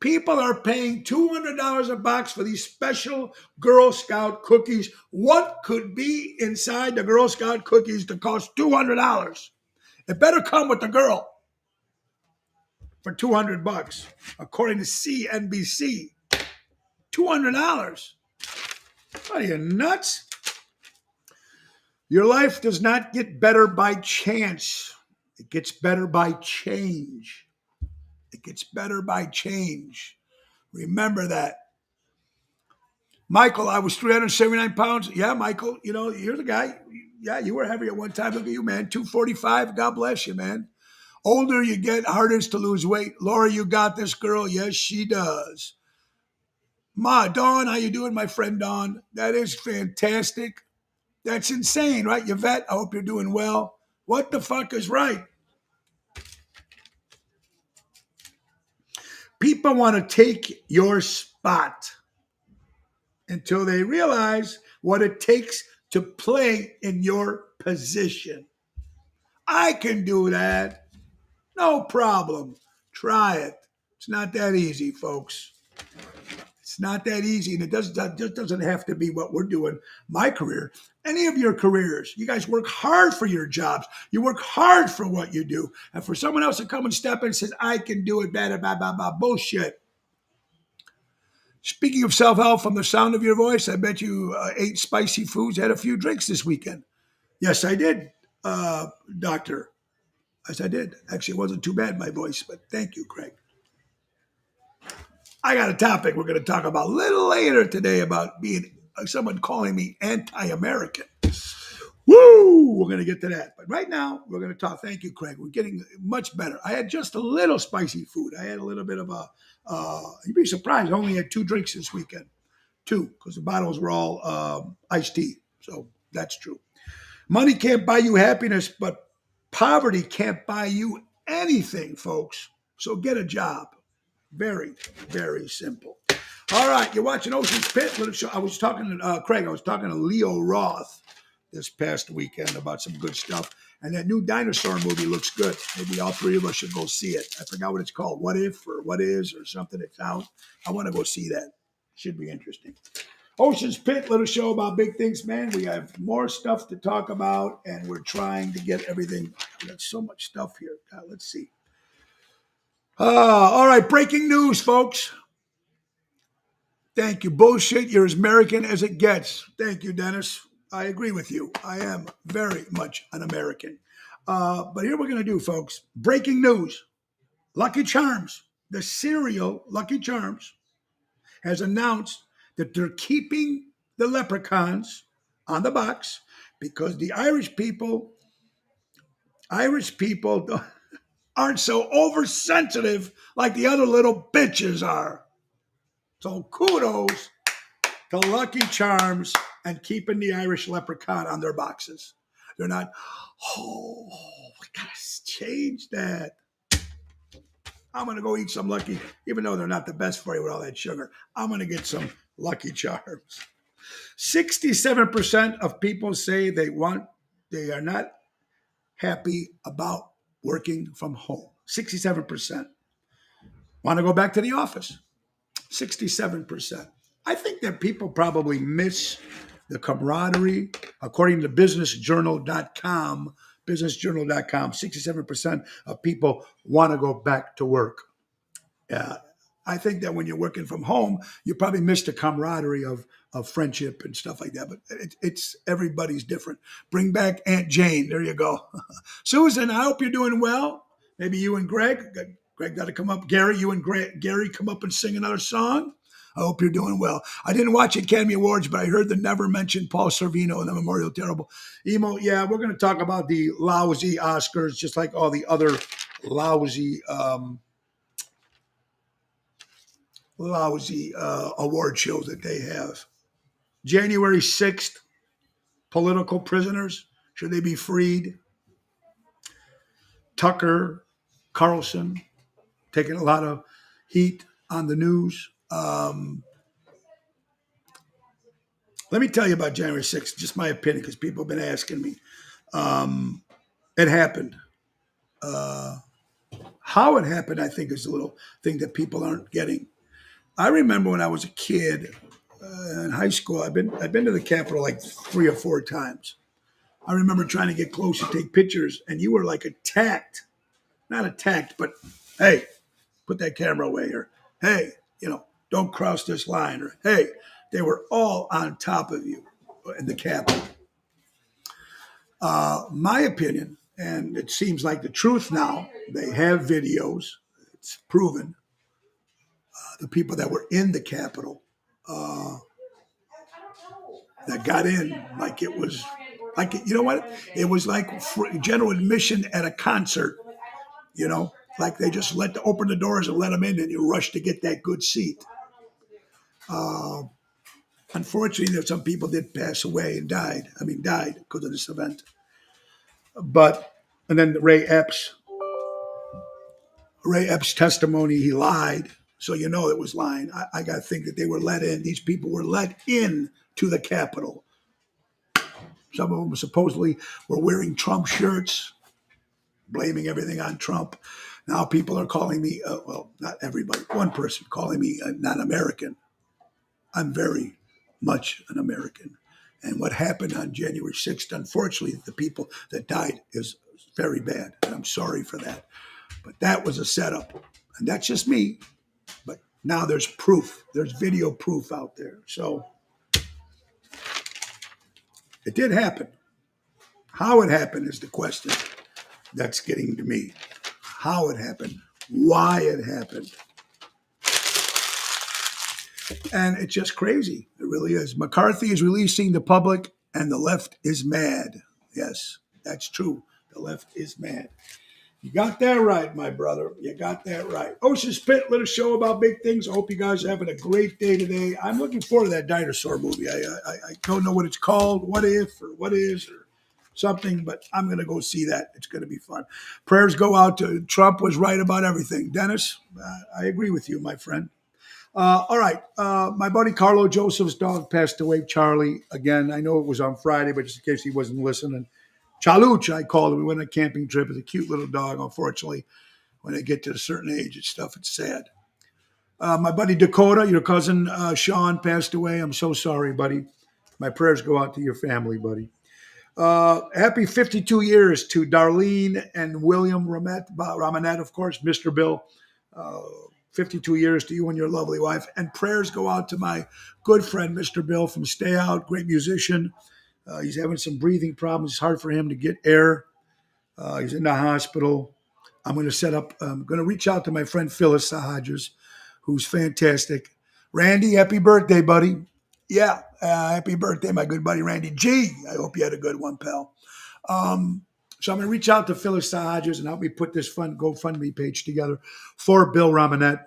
People are paying $200 a box for these special Girl Scout cookies. What could be inside the Girl Scout cookies to cost $200? It better come with the girl for $200, according to CNBC. $200. Are you nuts? Your life does not get better by chance. It gets better by change. It gets better by change. Remember that. Michael, I was 379 pounds. Yeah, Michael, you're the guy. Yeah, you were heavy at one time. Look at you, man. 245. God bless you, man. Older you get, harder to lose weight. Laura, you got this, girl. Yes, she does. Dawn, how you doing, my friend Dawn? That is fantastic. That's insane, right? Yvette, I hope you're doing well. What the fuck is right? People want to take your spot until they realize what it takes to play in your position. I can do that. No problem. Try it. It's not that easy, folks. It's not that easy, and it just doesn't have to be what we're doing. My career, any of your careers, you guys work hard for your jobs. You work hard for what you do. And for someone else to come and step in and says, I can do it, blah, blah, blah, blah, bullshit. Speaking of self-help, from the sound of your voice, I bet you ate spicy foods, had a few drinks this weekend. Yes, I did, doctor. Yes, I did. Actually, it wasn't too bad, my voice, but thank you, Craig. I got a topic we're going to talk about a little later today about being someone calling me anti-American. Woo! We're going to get to that. But right now, we're going to talk. Thank you, Craig. We're getting much better. I had just a little spicy food. I had a little bit of you'd be surprised. I only had 2 drinks this weekend. 2, because the bottles were all iced tea. So that's true. Money can't buy you happiness, but poverty can't buy you anything, folks. So get a job. Very, very simple. All right, you're watching Ocean's Pit. I was talking to Craig. I was talking to Leo Roth this past weekend about some good stuff. And that new dinosaur movie looks good. Maybe all three of us should go see it. I forgot what it's called. What If or What Is or something. It's out. I want to go see that. Should be interesting. Ocean's Pit, little show about big things, man. We have more stuff to talk about, and we're trying to get everything. We got so much stuff here. Let's see. All right, breaking news, folks. Thank you. Bullshit. You're as American as it gets. Thank you, Dennis. I agree with you. I am very much an American. But here we're going to do, folks. Breaking news. Lucky Charms, the cereal Lucky Charms, has announced that they're keeping the leprechauns on the box because the Irish people aren't so oversensitive like the other little bitches are. So kudos to Lucky Charms and keeping the Irish leprechaun on their boxes. They're not, oh, we gotta change that. I'm going to go eat some Lucky, even though they're not the best for you with all that sugar. I'm going to get some Lucky Charms. 67% of people say they are not happy about working from home. 67% want to go back to the office. 67%. I think that people probably miss the camaraderie. According to businessjournal.com, 67% of people want to go back to work. I think that when you're working from home, you probably miss the camaraderie of friendship and stuff like that. But it's everybody's different. Bring back Aunt Jane. There you go. Susan, I hope you're doing well. Maybe you and Greg got to come up. Gary, you and Gary come up and sing another song. I hope you're doing well. I didn't watch Academy Awards, but I heard the never mentioned Paul Sorvino and the Memorial Terrible. Emo, yeah, we're going to talk about the lousy Oscars, just like all the other lousy award shows that they have. January 6th, political prisoners, should they be freed? Tucker Carlson taking a lot of heat on the news. Let me tell you about January 6th, just my opinion, because people have been asking me. It happened. How it happened, I think, is a little thing that people aren't getting. I remember when I was a kid in high school, I've been to the Capitol like 3 or 4 times. I remember trying to get close to take pictures, and you were like attacked. Not attacked, but hey, put that camera away, or hey, don't cross this line, or hey, they were all on top of you in the Capitol. My opinion, and it seems like the truth now, they have videos, it's proven, the people that were in the Capitol that got in like it was, like, you know what? It was like general admission at a concert, like they just open the doors and let them in and you rush to get that good seat. Unfortunately, some people did pass away and died because of this event. And then Ray Epps testimony, he lied. So it was lying. I got to think that they were let in. These people were let in to the Capitol. Some of them supposedly were wearing Trump shirts, blaming everything on Trump. Now people are calling me, well, not everybody, one person calling me not American. I'm very much an American. And what happened on January 6th, unfortunately, the people that died is very bad. And I'm sorry for that. But that was a setup. And that's just me. But now there's proof. There's video proof out there. So it did happen. How it happened is the question that's getting to me. How it happened. Why it happened. And it's just crazy. It really is. McCarthy is releasing the public, and the left is mad. Yes, that's true. The left is mad. You got that right, my brother. You got that right. Ocean's Pit, little show about big things. I hope you guys are having a great day today. I'm looking forward to that dinosaur movie. I don't know what it's called, What If, or What Is, or something, but I'm going to go see that. It's going to be fun. Prayers go out to Trump was right about everything. Dennis, I agree with you, my friend. All right. My buddy Carlo Joseph's dog passed away, Charlie. Again, I know it was on Friday, but just in case he wasn't listening, Chaluch, I called him. We went on a camping trip. It's a cute little dog. Unfortunately, when they get to a certain age and stuff, it's sad. My buddy Dakota, your cousin Sean, passed away. I'm so sorry, buddy. My prayers go out to your family, buddy. Happy 52 years to Darlene and William Ramanet, of course, Mr. Bill. Uh, 52 years to you and your lovely wife. And prayers go out to my good friend, Mr. Bill from Stay Out, great musician. He's having some breathing problems. It's hard for him to get air. He's in the hospital. I'm going to reach out to my friend Phyllis Sahadras, who's fantastic. Randy, happy birthday, buddy. Yeah, happy birthday, my good buddy Randy G. I hope you had a good one, pal. So I'm going to reach out to Phyllis Sahadras and help me put this fun GoFundMe page together for Bill Ramanet.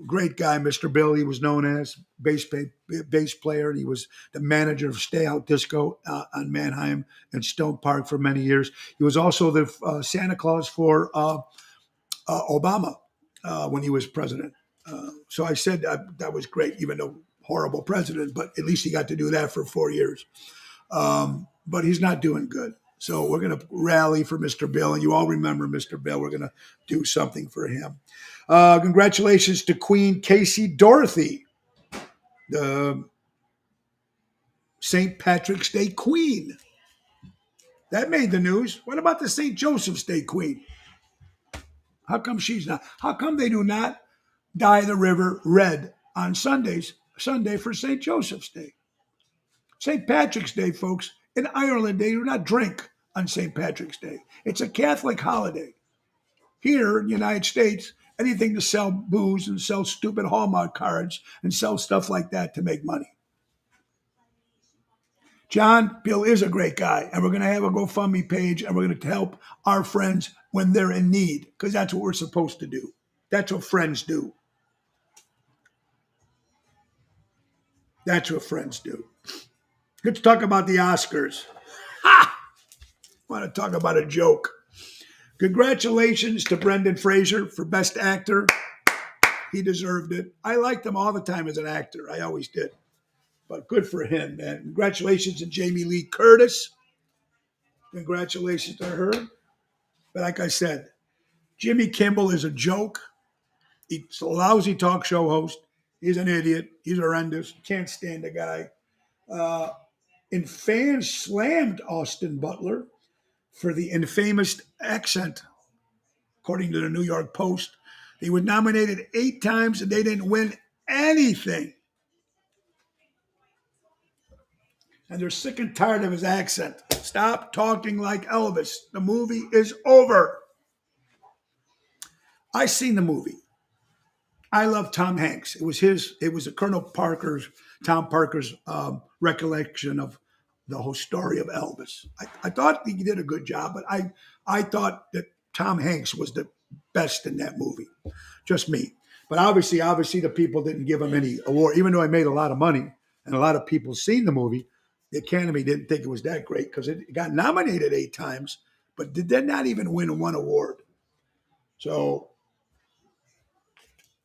Great guy, Mr. Bill. He was known as bass player, and he was the manager of Stay Out Disco on Manheim and Stone Park for many years. He was also the Santa Claus for Obama when he was president. So I said that was great, even though horrible president, but at least he got to do that for 4 years. But he's not doing good. So we're going to rally for Mr. Bill, and you all remember Mr. Bill. We're going to do something for him. Congratulations to Queen Casey Dorothy, the St. Patrick's Day Queen. That made the news. What about the St. Joseph's Day Queen? How come she's not? How come they do not dye the river red on Sunday for St. Joseph's Day? St. Patrick's Day, folks, in Ireland, they do not drink on St. Patrick's Day. It's a Catholic holiday. Here in the United States, anything to sell booze and sell stupid Hallmark cards and sell stuff like that to make money. John, Bill is a great guy, and we're going to have a GoFundMe page, and we're going to help our friends when they're in need, because that's what we're supposed to do. That's what friends do. That's what friends do. Let's talk about the Oscars. Ha! I want to talk about a joke. Congratulations to Brendan Fraser for Best Actor. He deserved it. I liked him all the time as an actor. I always did. But good for him, man. Congratulations to Jamie Lee Curtis. Congratulations to her. But like I said, Jimmy Kimmel is a joke. He's a lousy talk show host. He's an idiot. He's horrendous. Can't stand the guy. And fans slammed Austin Butler for the infamous accent, according to the New York Post. He was nominated 8 times and they didn't win anything. And they're sick and tired of his accent. Stop talking like Elvis. The movie is over. I seen the movie. I love Tom Hanks. It was a Tom Parker's recollection of the whole story of Elvis. I thought he did a good job, but I thought that Tom Hanks was the best in that movie. Just me. But obviously the people didn't give him any award, even though I made a lot of money and a lot of people seen the movie. The Academy didn't think it was that great because it got nominated 8 times, but did not even win 1 award. So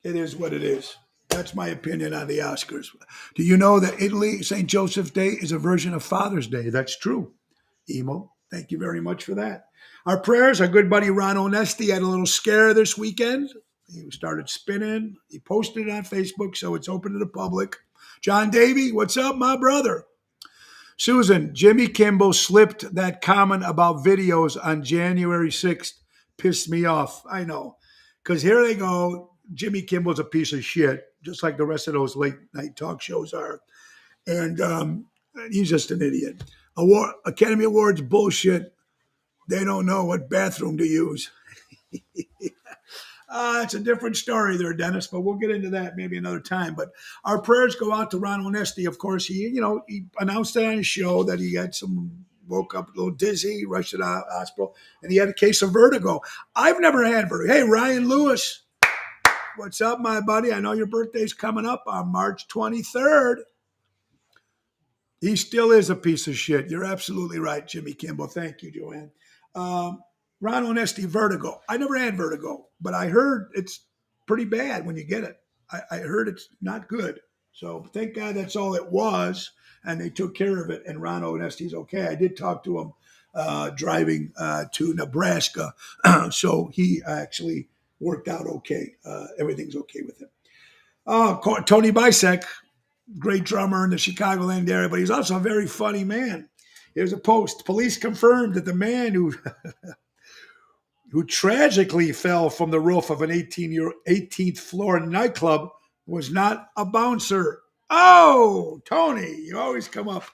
it is what it is. That's my opinion on the Oscars. Do you know that Italy, St. Joseph's Day, is a version of Father's Day? That's true. Emo, thank you very much for that. Our prayers, our good buddy Ron Onesti had a little scare this weekend. He started spinning. He posted it on Facebook, so it's open to the public. John Davey, what's up, my brother? Susan, Jimmy Kimmel slipped that comment about videos on January 6th. Pissed me off. I know. Because here they go. Jimmy Kimmel's a piece of shit, just like the rest of those late night talk shows are. And he's just an idiot. Academy Awards bullshit. They don't know what bathroom to use. It's a different story there, Dennis, but we'll get into that maybe another time. But our prayers go out to Ron Onesti. Of course, he announced it on his show that he had woke up a little dizzy, rushed to the hospital, and he had a case of vertigo. I've never had vertigo. Hey, Ryan Lewis, what's up, my buddy? I know your birthday's coming up on March 23rd. He still is a piece of shit. You're absolutely right, Jimmy Kimmel. Thank you, Joanne. Ron Onesti, vertigo. I never had vertigo, but I heard it's pretty bad when you get it. I heard it's not good. So thank God that's all it was, and they took care of it. And Ron Onesti's okay. I did talk to him driving to Nebraska, so he actually worked out okay. Everything's okay with him. Tony Bisek, great drummer in the Chicagoland area, but he's also a very funny man. Here's a post. Police confirmed that the man who tragically fell from the roof of an 18th floor nightclub was not a bouncer. Oh, Tony, you always come up.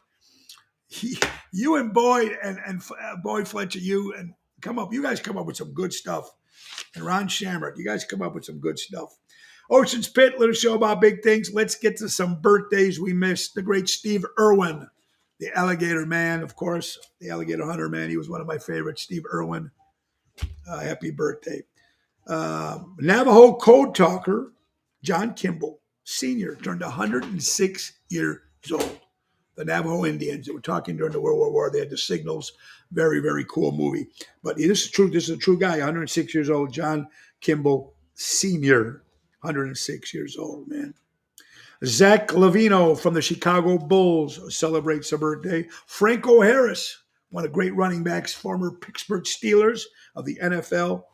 You and Boyd and Boyd Fletcher, you and come up. You guys come up with some good stuff. And Ron Shamrock, you guys come up with some good stuff. Ocean's Pit, little show about big things. Let's get to some birthdays we missed. The great Steve Irwin, the alligator man, of course, the alligator hunter man. He was one of my favorites, Steve Irwin. Happy birthday. Navajo code talker, John Kimball, Sr., turned 106 years old. The Navajo Indians that were talking during the World War. They had the signals. Very, very cool movie. But this is true. This is a true guy. 106 years old. John Kimball Sr. 106 years old, man. Zach Lavino from the Chicago Bulls celebrates a birthday. Franco Harris, one of the great running backs, former Pittsburgh Steelers of the NFL.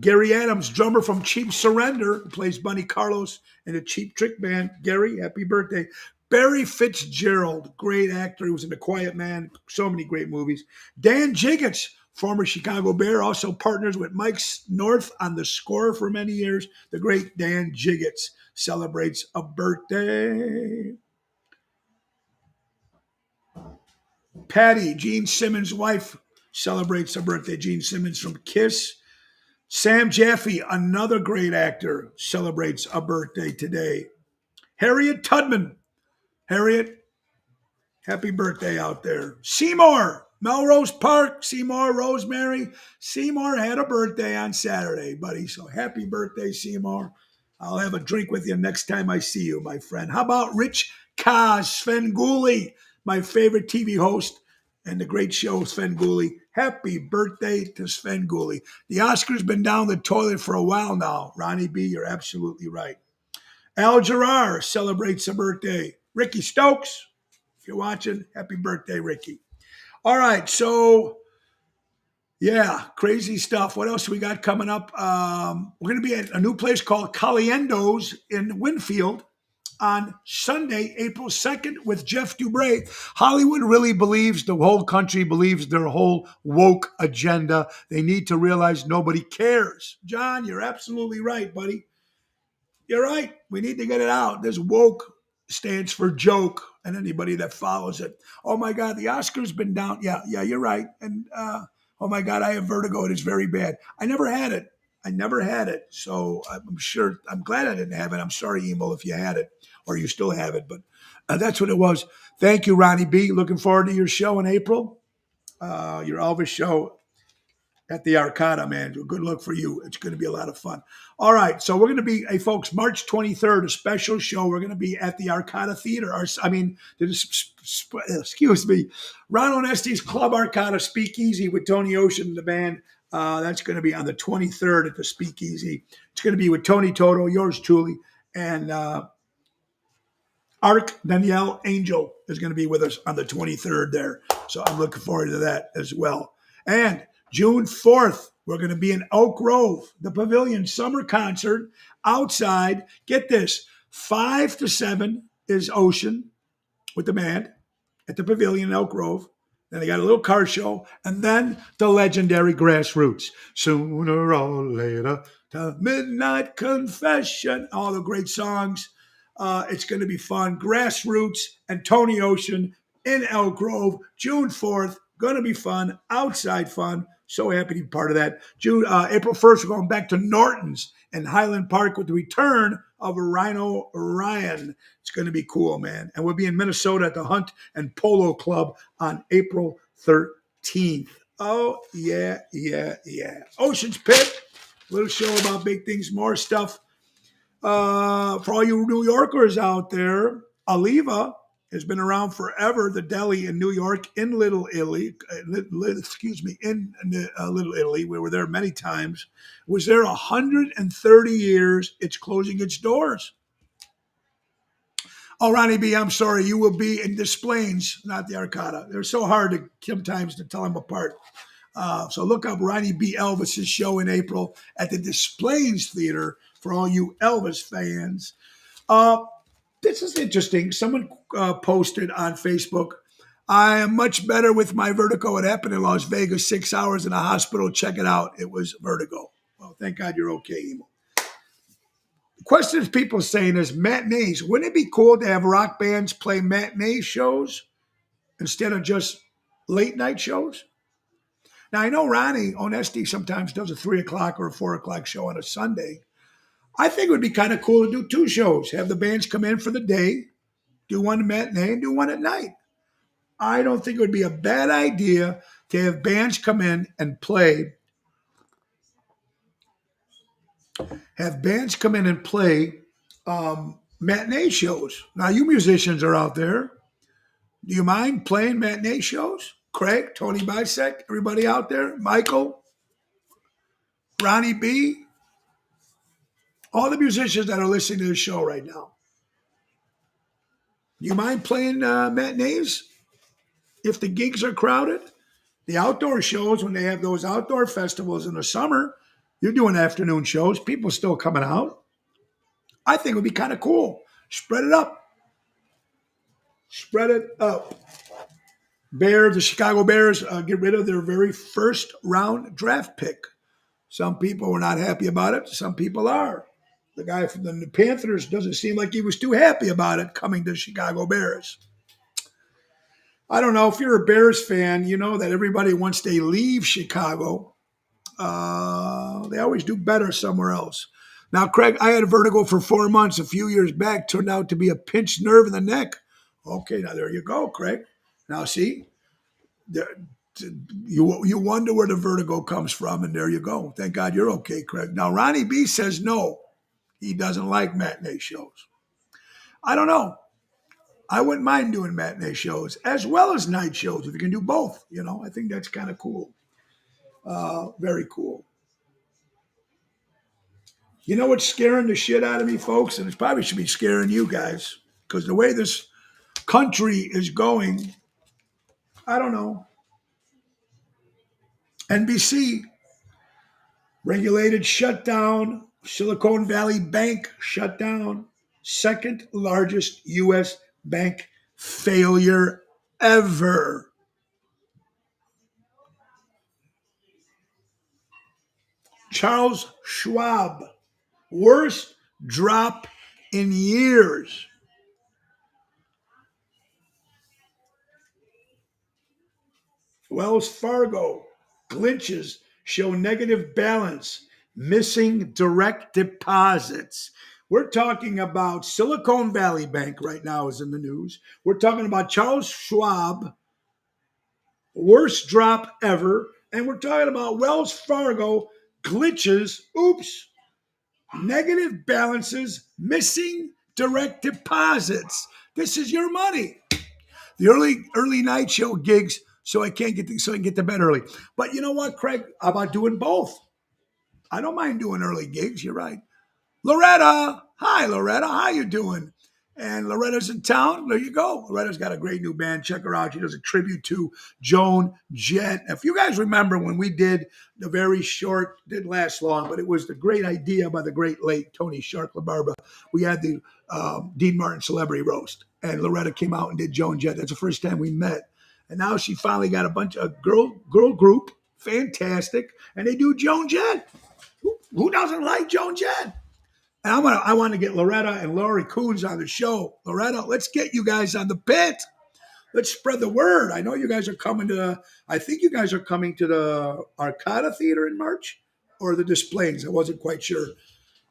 Gary Adams, drummer from Cheap Surrender, who plays Bunny Carlos in the Cheap Trick Band. Gary, happy birthday. Barry Fitzgerald, great actor. He was in The Quiet Man, so many great movies. Dan Jiggets, former Chicago Bear, also partners with Mike North on The Score for many years. The great Dan Jiggets celebrates a birthday. Patty, Gene Simmons' wife, celebrates a birthday. Gene Simmons from Kiss. Sam Jaffe, another great actor, celebrates a birthday today. Harriet Tubman. Harriet, happy birthday out there. Seymour, Melrose Park, Seymour, Rosemary. Seymour had a birthday on Saturday, buddy. So happy birthday, Seymour. I'll have a drink with you next time I see you, my friend. How about Rich Kaz, Svengoolie, my favorite TV host and the great show, Svengoolie. Happy birthday to Svengoolie. The Oscars been down the toilet for a while now. Ronnie B, you're absolutely right. Al Gerard celebrates a birthday. Ricky Stokes, if you're watching, happy birthday, Ricky. All right, so yeah, crazy stuff. What else we got coming up? We're going to be at a new place called Caliendo's in Winfield on Sunday, April 2nd with Jeff Dubray. Hollywood really believes, the whole country believes their whole woke agenda. They need to realize nobody cares. John, you're absolutely right, buddy. You're right. We need to get it out. This woke stands for joke, and anybody that follows it. Oh my God, the Oscars been down. Yeah, you're right. And oh my God, I have vertigo. It is very bad. I never had it. So I'm glad I didn't have it. I'm sorry, Emil, if you had it or you still have it, but that's what it was. Thank you, Ronnie B. Looking forward to your show in April, your Elvis show at the Arcada, man. Good luck for you. It's going to be a lot of fun. All right. So we're going to be, hey, folks, March 23rd, a special show. We're going to be at the Arcada Theater. Excuse me, Ron Onesti's Club Arcada Speakeasy with Tony Ocean and the band. That's going to be on the 23rd at the Speakeasy. It's going to be with Tony Toto, yours truly, and Arc Danielle Angel is going to be with us on the 23rd there. So I'm looking forward to that as well. And June 4th, we're going to be in Elk Grove, the Pavilion Summer Concert outside. Get this, 5 to 7 is Ocean with the band at the Pavilion in Elk Grove. Then they got a little car show. And then the legendary Grassroots. Sooner or later, to Midnight Confession. All the great songs. It's going to be fun. Grassroots and Tony Ocean in Elk Grove, June 4th. Going to be fun. Outside fun. So happy to be part of that. April 1st, we're going back to Norton's in Highland Park with the return of Rhino Ryan. It's going to be cool, man. And we'll be in Minnesota at the Hunt and Polo Club on April 13th. Oh, yeah. Ocean's Pit, little show about big things, more stuff. For all you New Yorkers out there, Aliva has been around forever. The deli in New York, in Little Italy, excuse me, in Little Italy, we were there many times, was there 130 years. It's closing its doors. Oh, Ronnie B, I'm sorry. You will be in Des Plaines, not the Arcada. They're so hard to sometimes to tell them apart. So look up Ronnie B. Elvis's show in April at the Des Plaines Theater for all you Elvis fans. Uh, this is interesting. Someone posted on Facebook, I am much better with my vertigo. It happened in Las Vegas, 6 hours in a hospital. Check it out. It was vertigo. Well, thank God you're okay, Emo. The question people saying is matinees. Wouldn't it be cool to have rock bands play matinee shows instead of just late night shows? Now, I know Ronnie Onesti sometimes does a 3 o'clock or a 4 o'clock show on a Sunday. I think it would be kind of cool to do two shows, have the bands come in for the day, do one matinee and do one at night. I don't think it would be a bad idea to have bands come in and play, matinee shows. Now, you musicians are out there. Do you mind playing matinee shows? Craig, Tony Bisek, everybody out there, Michael, Ronnie B, all the musicians that are listening to the show right now. Do you mind playing matinees if the gigs are crowded? The outdoor shows, when they have those outdoor festivals in the summer, you're doing afternoon shows. People still coming out. I think it would be kind of cool. Spread it up. Spread it up. The Chicago Bears get rid of their very first round draft pick. Some people were not happy about it. Some people are. The guy from the Panthers doesn't seem like he was too happy about it coming to Chicago Bears. I don't know. If you're a Bears fan, you know that everybody, once they leave Chicago, they always do better somewhere else. Now, Craig, I had a vertigo for 4 months a few years back. Turned out to be a pinched nerve in the neck. Okay, now there you go, Craig. Now, see, you wonder where the vertigo comes from, and there you go. Thank God you're okay, Craig. Now, Ronnie B says no. He doesn't like matinee shows. I don't know. I wouldn't mind doing matinee shows as well as night shows if you can do both. You know, I think that's kind of cool. Very cool. You know what's scaring the shit out of me, folks? And it probably should be scaring you guys because the way this country is going, I don't know. NBC regulated shutdown, Silicon Valley Bank shut down, second largest U.S. bank failure ever. Charles Schwab, worst drop in years. Wells Fargo, glitches show negative balance, missing direct deposits. We're talking about Silicon Valley Bank right now is in the news. We're talking about Charles Schwab, worst drop ever. And we're talking about Wells Fargo, glitches, negative balances, missing direct deposits. This is your money. The early night show gigs, so I can get to bed early. But you know what, Craig? How about doing both? I don't mind doing early gigs. You're right. Loretta, hi Loretta, how you doing? And Loretta's in town. There you go. Loretta's got a great new band. Check her out. She does a tribute to Joan Jett. If you guys remember when we did the very short, didn't last long, but it was the great idea by the great late Tony Shark LaBarba. We had the Dean Martin Celebrity Roast, and Loretta came out and did Joan Jett. That's the first time we met. And now she finally got a bunch of girl group, fantastic, and they do Joan Jett. Who doesn't like Joan Jett? And I want to get Loretta and Laurie Coons on the show. Loretta, let's get you guys on the pit. Let's spread the word. I know you guys are coming to, I think you guys are coming to the Arcada Theater in March or the Des Plaines. I wasn't quite sure.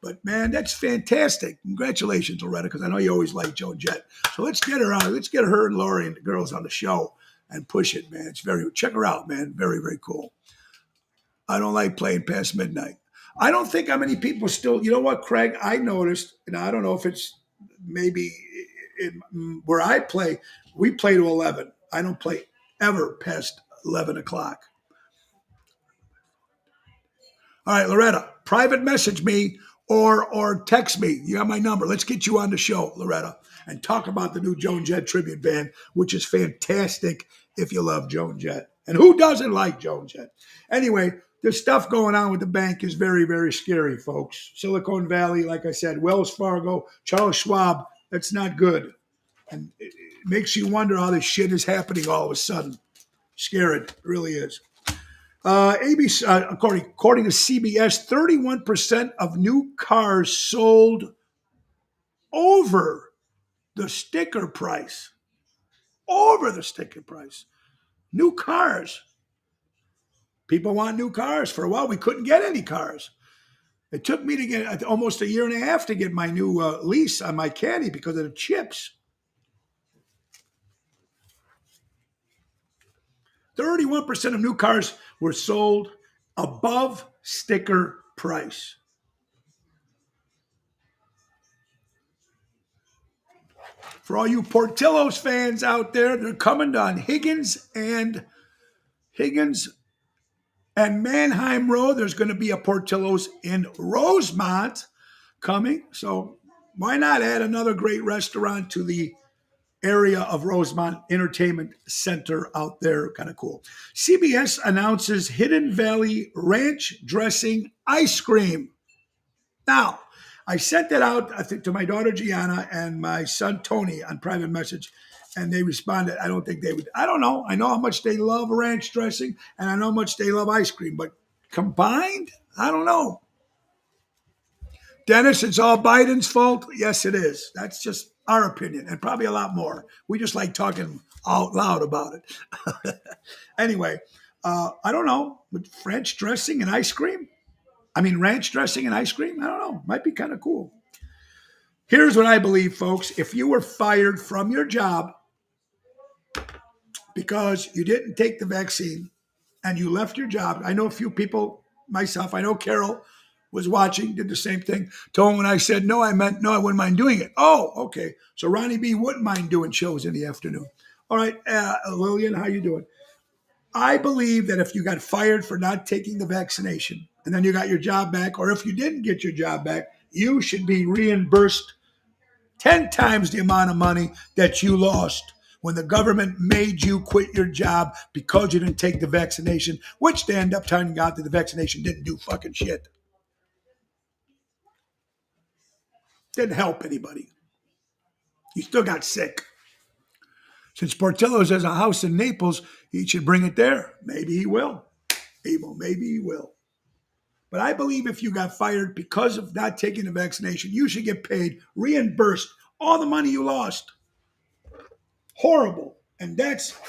But man, that's fantastic. Congratulations, Loretta, because I know you always liked Joan Jett. So let's get her on. Let's get her and Laurie and the girls on the show and push it, man. Check her out, man. Very, very cool. I don't like playing past midnight. I don't think how many people still, you know what, Craig, I noticed, and I don't know if it's maybe where I play, we play to 11. I don't play ever past 11 o'clock. All right, Loretta, private message me or text me. You got my number. Let's get you on the show, Loretta, and talk about the new Joan Jett tribute band, which is fantastic if you love Joan Jett. And who doesn't like Joan Jett? Anyway, the stuff going on with the bank is very, very scary, folks. Silicon Valley, like I said, Wells Fargo, Charles Schwab, that's not good. And it makes you wonder how this shit is happening all of a sudden. Scared, it really is. ABC, according to CBS, 31% of new cars sold over the sticker price. Over the sticker price. New cars. People want new cars. For a while, we couldn't get any cars. It took me to get almost a year and a half to get my new lease on my Caddy because of the chips. 31% of new cars were sold above sticker price. For all you Portillo's fans out there, they're coming on Higgins and Manheim Road. There's going to be a Portillo's in Rosemont coming. So why not add another great restaurant to the area of Rosemont Entertainment Center out there? Kind of cool. CBS announces Hidden Valley Ranch Dressing Ice Cream. Now, I sent that out, I think, to my daughter Gianna and my son Tony on private message, and they responded. I don't think they would. I don't know. I know how much they love ranch dressing, and I know how much they love ice cream, but combined, I don't know. Dennis, it's all Biden's fault? Yes, it is. That's just our opinion, and probably a lot more. We just like talking out loud about it. Anyway, I don't know. With French dressing and ice cream? Ranch dressing and ice cream? I don't know. Might be kind of cool. Here's what I believe, folks. If you were fired from your job because you didn't take the vaccine and you left your job, I know a few people, myself, I know Carol was watching, did the same thing. Told him when I said no, I meant no, I wouldn't mind doing it. Oh, okay. So Ronnie B wouldn't mind doing shows in the afternoon. All right, Lillian, how you doing? I believe that if you got fired for not taking the vaccination and then you got your job back, or if you didn't get your job back, you should be reimbursed 10 times the amount of money that you lost when the government made you quit your job because you didn't take the vaccination, which they end up turning out that the vaccination didn't do fucking shit. Didn't help anybody. You still got sick. Since Portillo's has a house in Naples, he should bring it there. Maybe he will. Maybe he will. But I believe if you got fired because of not taking the vaccination, you should get paid, reimbursed all the money you lost. Horrible. And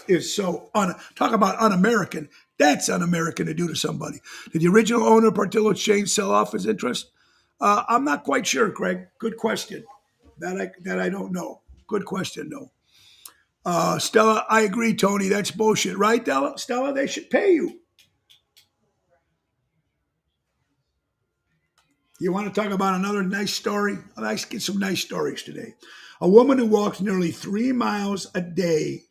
is so, talk about un-American. That's un-American to do to somebody. Did the original owner of Portillo Exchange sell off his interest? I'm not quite sure, Craig. Good question. That I don't know. Good question, though. Stella, I agree, Tony. That's bullshit, right, Stella? They should pay you. You want to talk about another nice story? Let's get some nice stories today. A woman who walks nearly 3 miles a day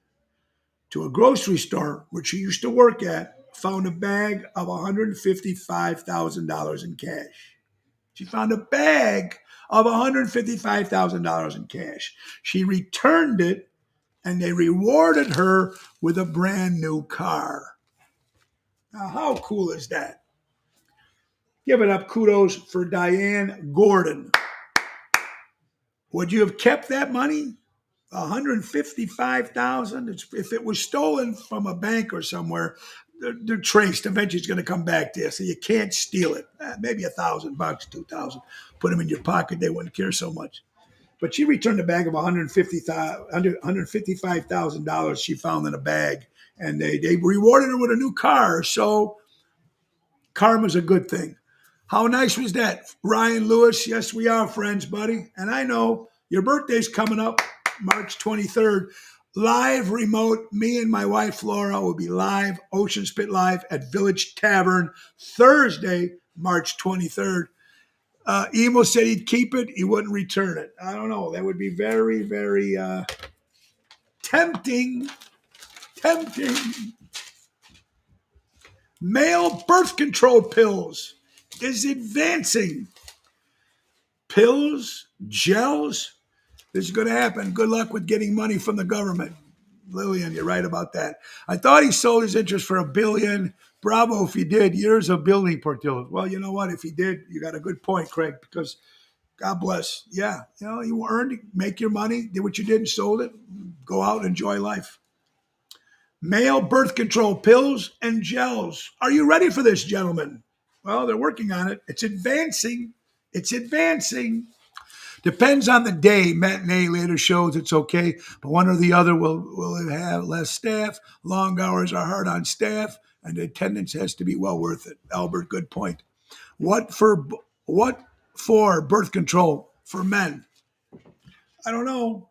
to a grocery store, which she used to work at, found a bag of $155,000 in cash. She found a bag of $155,000 in cash. She returned it, and they rewarded her with a brand new car. Now, how cool is that? Give it up, kudos for Diane Gordon. Would you have kept that money? $155,000. If it was stolen from a bank or somewhere, they're traced. Eventually, it's going to come back to you. So you can't steal it. Maybe $1,000, $2,000. Put them in your pocket. They wouldn't care so much. But she returned a bag of $155,000 she found in a bag, and they rewarded her with a new car. So karma's a good thing. How nice was that? Ryan Lewis, yes, we are friends, buddy. And I know your birthday's coming up, March 23rd. Live remote, me and my wife Flora will be live, Ocean Spit Live at Village Tavern, Thursday, March 23rd. Emo said he'd keep it. He wouldn't return it. I don't know. That would be very, very tempting. Tempting. Male birth control pills is advancing. Pills, gels. This is going to happen. Good luck with getting money from the government. Lillian, you're right about that. I thought he sold his interest for $1 billion. Bravo if he did. Years of building Portillo. Well, you know what? If he did, you got a good point, Craig, because God bless. Yeah, you earned it, make your money, did what you did and sold it. Go out and enjoy life. Male birth control pills and gels. Are you ready for this, gentlemen? Well, they're working on it. It's advancing. It's advancing. Depends on the day. Matinee later shows it's okay, but one or the other will have less staff. Long hours are hard on staff, and the attendance has to be well worth it. Albert, good point. What for birth control for men? I don't know.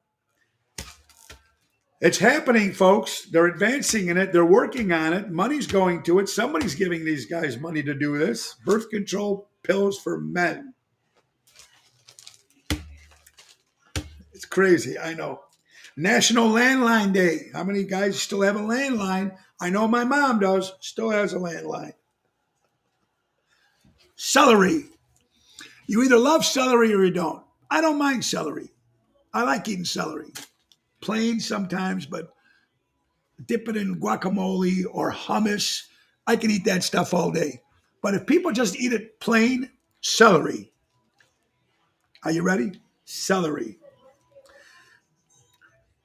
It's happening, folks. They're advancing in it. They're working on it. Money's going to it. Somebody's giving these guys money to do this. Birth control pills for men. It's crazy, I know. National Landline Day. How many guys still have a landline? I know my mom does. Still has a landline. Celery. You either love celery or you don't. I don't mind celery. I like eating celery. Plain sometimes, but dip it in guacamole or hummus. I can eat that stuff all day. But if people just eat it plain, celery. Are you ready? Celery.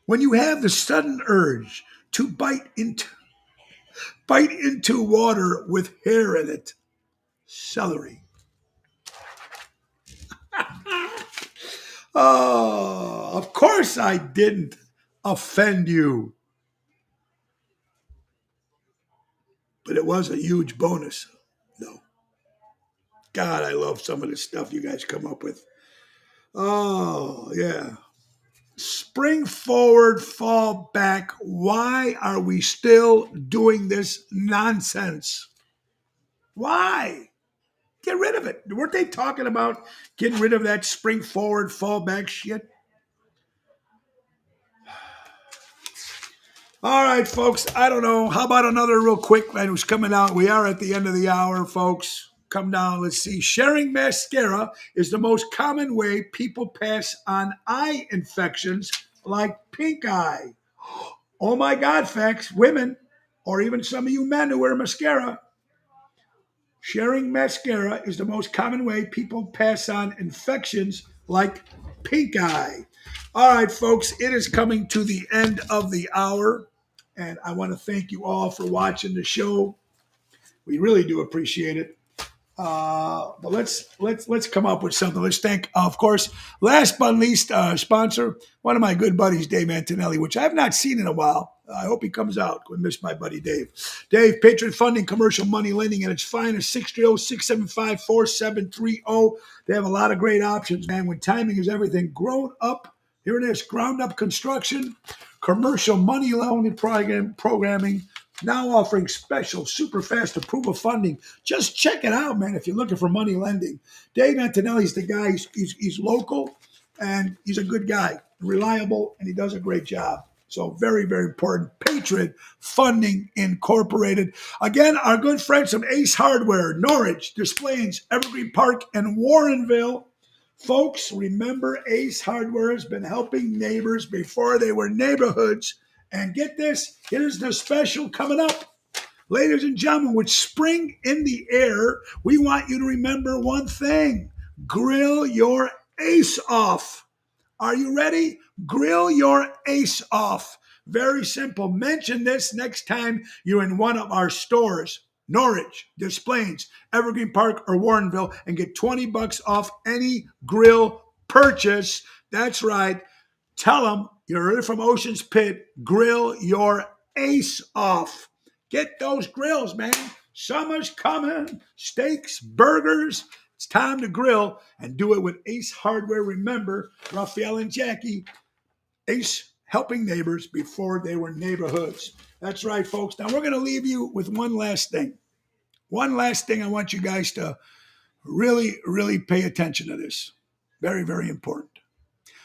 When you have the sudden urge to bite into water with hair in it, celery. Oh, of course I didn't offend you. But it was a huge bonus. No. God, I love some of the stuff you guys come up with. Oh, yeah. Spring forward, fall back. Why are we still doing this nonsense? Why? Get rid of it. Weren't they talking about getting rid of that spring forward, fall back shit? All right, folks. I don't know. How about another real quick? It was coming out. We are at the end of the hour, folks. Come down. Let's see. Sharing mascara is the most common way people pass on eye infections like pink eye. Oh my God, facts. Women, or even some of you men who wear mascara. Sharing mascara is the most common way people pass on infections like pink eye. All right, folks, it is coming to the end of the hour. And I want to thank you all for watching the show. We really do appreciate it. But let's come up with something. Let's thank, of course, last but not least, sponsor, one of my good buddies, Dave Antonelli, which I have not seen in a while. I hope he comes out. I miss my buddy Dave. Dave, Patriot Funding, commercial money lending at its finest, 630-675-4730. They have a lot of great options, man. When timing is everything, grown up, here it is, ground up construction, commercial money loan and programming, now offering special super fast approval funding. Just check it out, man, if you're looking for money lending. Dave Antonelli's the guy. He's local, and he's a good guy, reliable, and he does a great job. So very, very important. Patriot Funding Incorporated. Again, our good friends from Ace Hardware, Norwich, Des Plaines, Evergreen Park, and Warrenville. Folks, remember Ace Hardware has been helping neighbors before they were neighborhoods. And get this, here's the special coming up. Ladies and gentlemen, with spring in the air, we want you to remember one thing. Grill your ace off. Are you ready? Grill your ace off. Very simple. Mention this next time you're in one of our stores. Norwich, Des Plaines, Evergreen Park, or Warrenville, and get $20 off any grill purchase. That's right. Tell them you're from Ocean's Pit. Grill your ace off. Get those grills, man. Summer's coming. Steaks, burgers. It's time to grill and do it with Ace Hardware. Remember, Raphael and Jackie, Ace helping neighbors before they were neighborhoods. That's right, folks. Now we're going to leave you with one last thing. One last thing I want you guys to Really, really pay attention to this. Very, very important.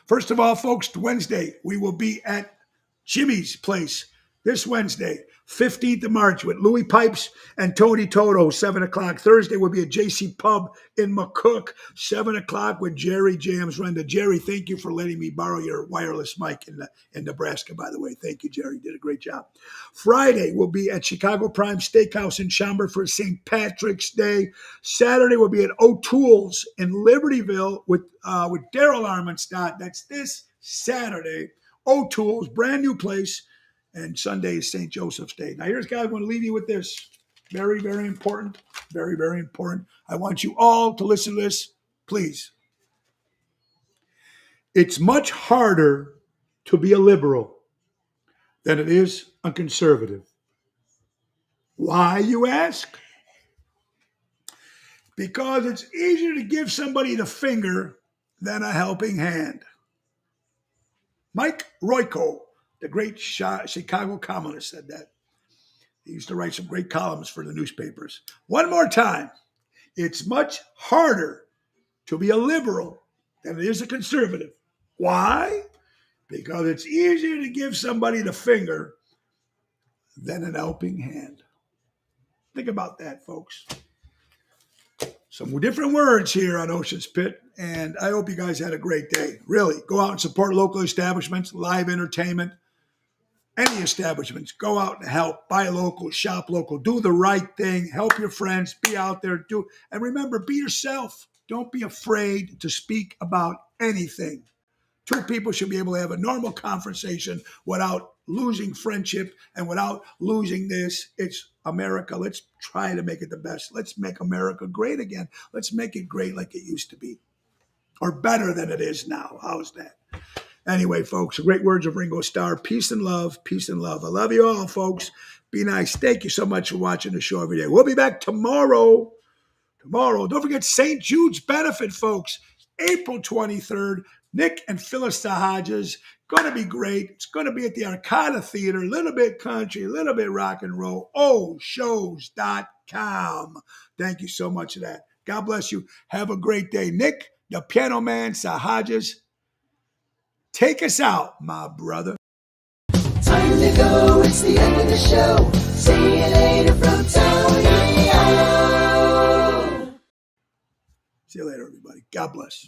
First of all, folks, Wednesday, we will be at Jimmy's place this Wednesday, 15th of March, with Louis Pipes and Tony Toto, 7 o'clock. Thursday will be at JC Pub in McCook, 7 o'clock, with Jerry Jams Renda. Jerry, thank you for letting me borrow your wireless mic in Nebraska, by the way. Thank you, Jerry. You did a great job. Friday will be at Chicago Prime Steakhouse in Schaumburg for St. Patrick's Day. Saturday will be at O'Toole's in Libertyville with Daryl Armanstadt. That's this Saturday. O'Toole's, brand new place. And Sunday is St. Joseph's Day. Now, here's guys, I want to leave you with this. Very, very important. Very, very important. I want you all to listen to this, please. It's much harder to be a liberal than it is a conservative. Why, you ask? Because it's easier to give somebody the finger than a helping hand. Mike Royko, the great Chicago columnist, said that. He used to write some great columns for the newspapers. One more time. It's much harder to be a liberal than it is a conservative. Why? Because it's easier to give somebody the finger than an helping hand. Think about that, folks. Some different words here on Ocean's Pit, and I hope you guys had a great day. Really, go out and support local establishments, live entertainment, any establishments. Go out and help, buy local, shop local, do the right thing, help your friends, be out there, and remember, be yourself. Don't be afraid to speak about anything. Two people should be able to have a normal conversation without losing friendship and without losing this. It's America. Let's try to make it the best. Let's make America great again. Let's make it great like it used to be, or better than it is now. How's that? Anyway, folks, great words of Ringo Starr. Peace and love. Peace and love. I love you all, folks. Be nice. Thank you so much for watching the show every day. We'll be back tomorrow. Don't forget St. Jude's benefit, folks. April 23rd. Nick and Phyllis Hodges. Going to be great. It's going to be at the Arcada Theater. A little bit country, a little bit rock and roll. Shows.com. Thank you so much for that. God bless you. Have a great day. Nick, the piano man, Hodges. Take us out, my brother. Time to go, it's the end of the show. See you later from Tony O. See you later, everybody. God bless.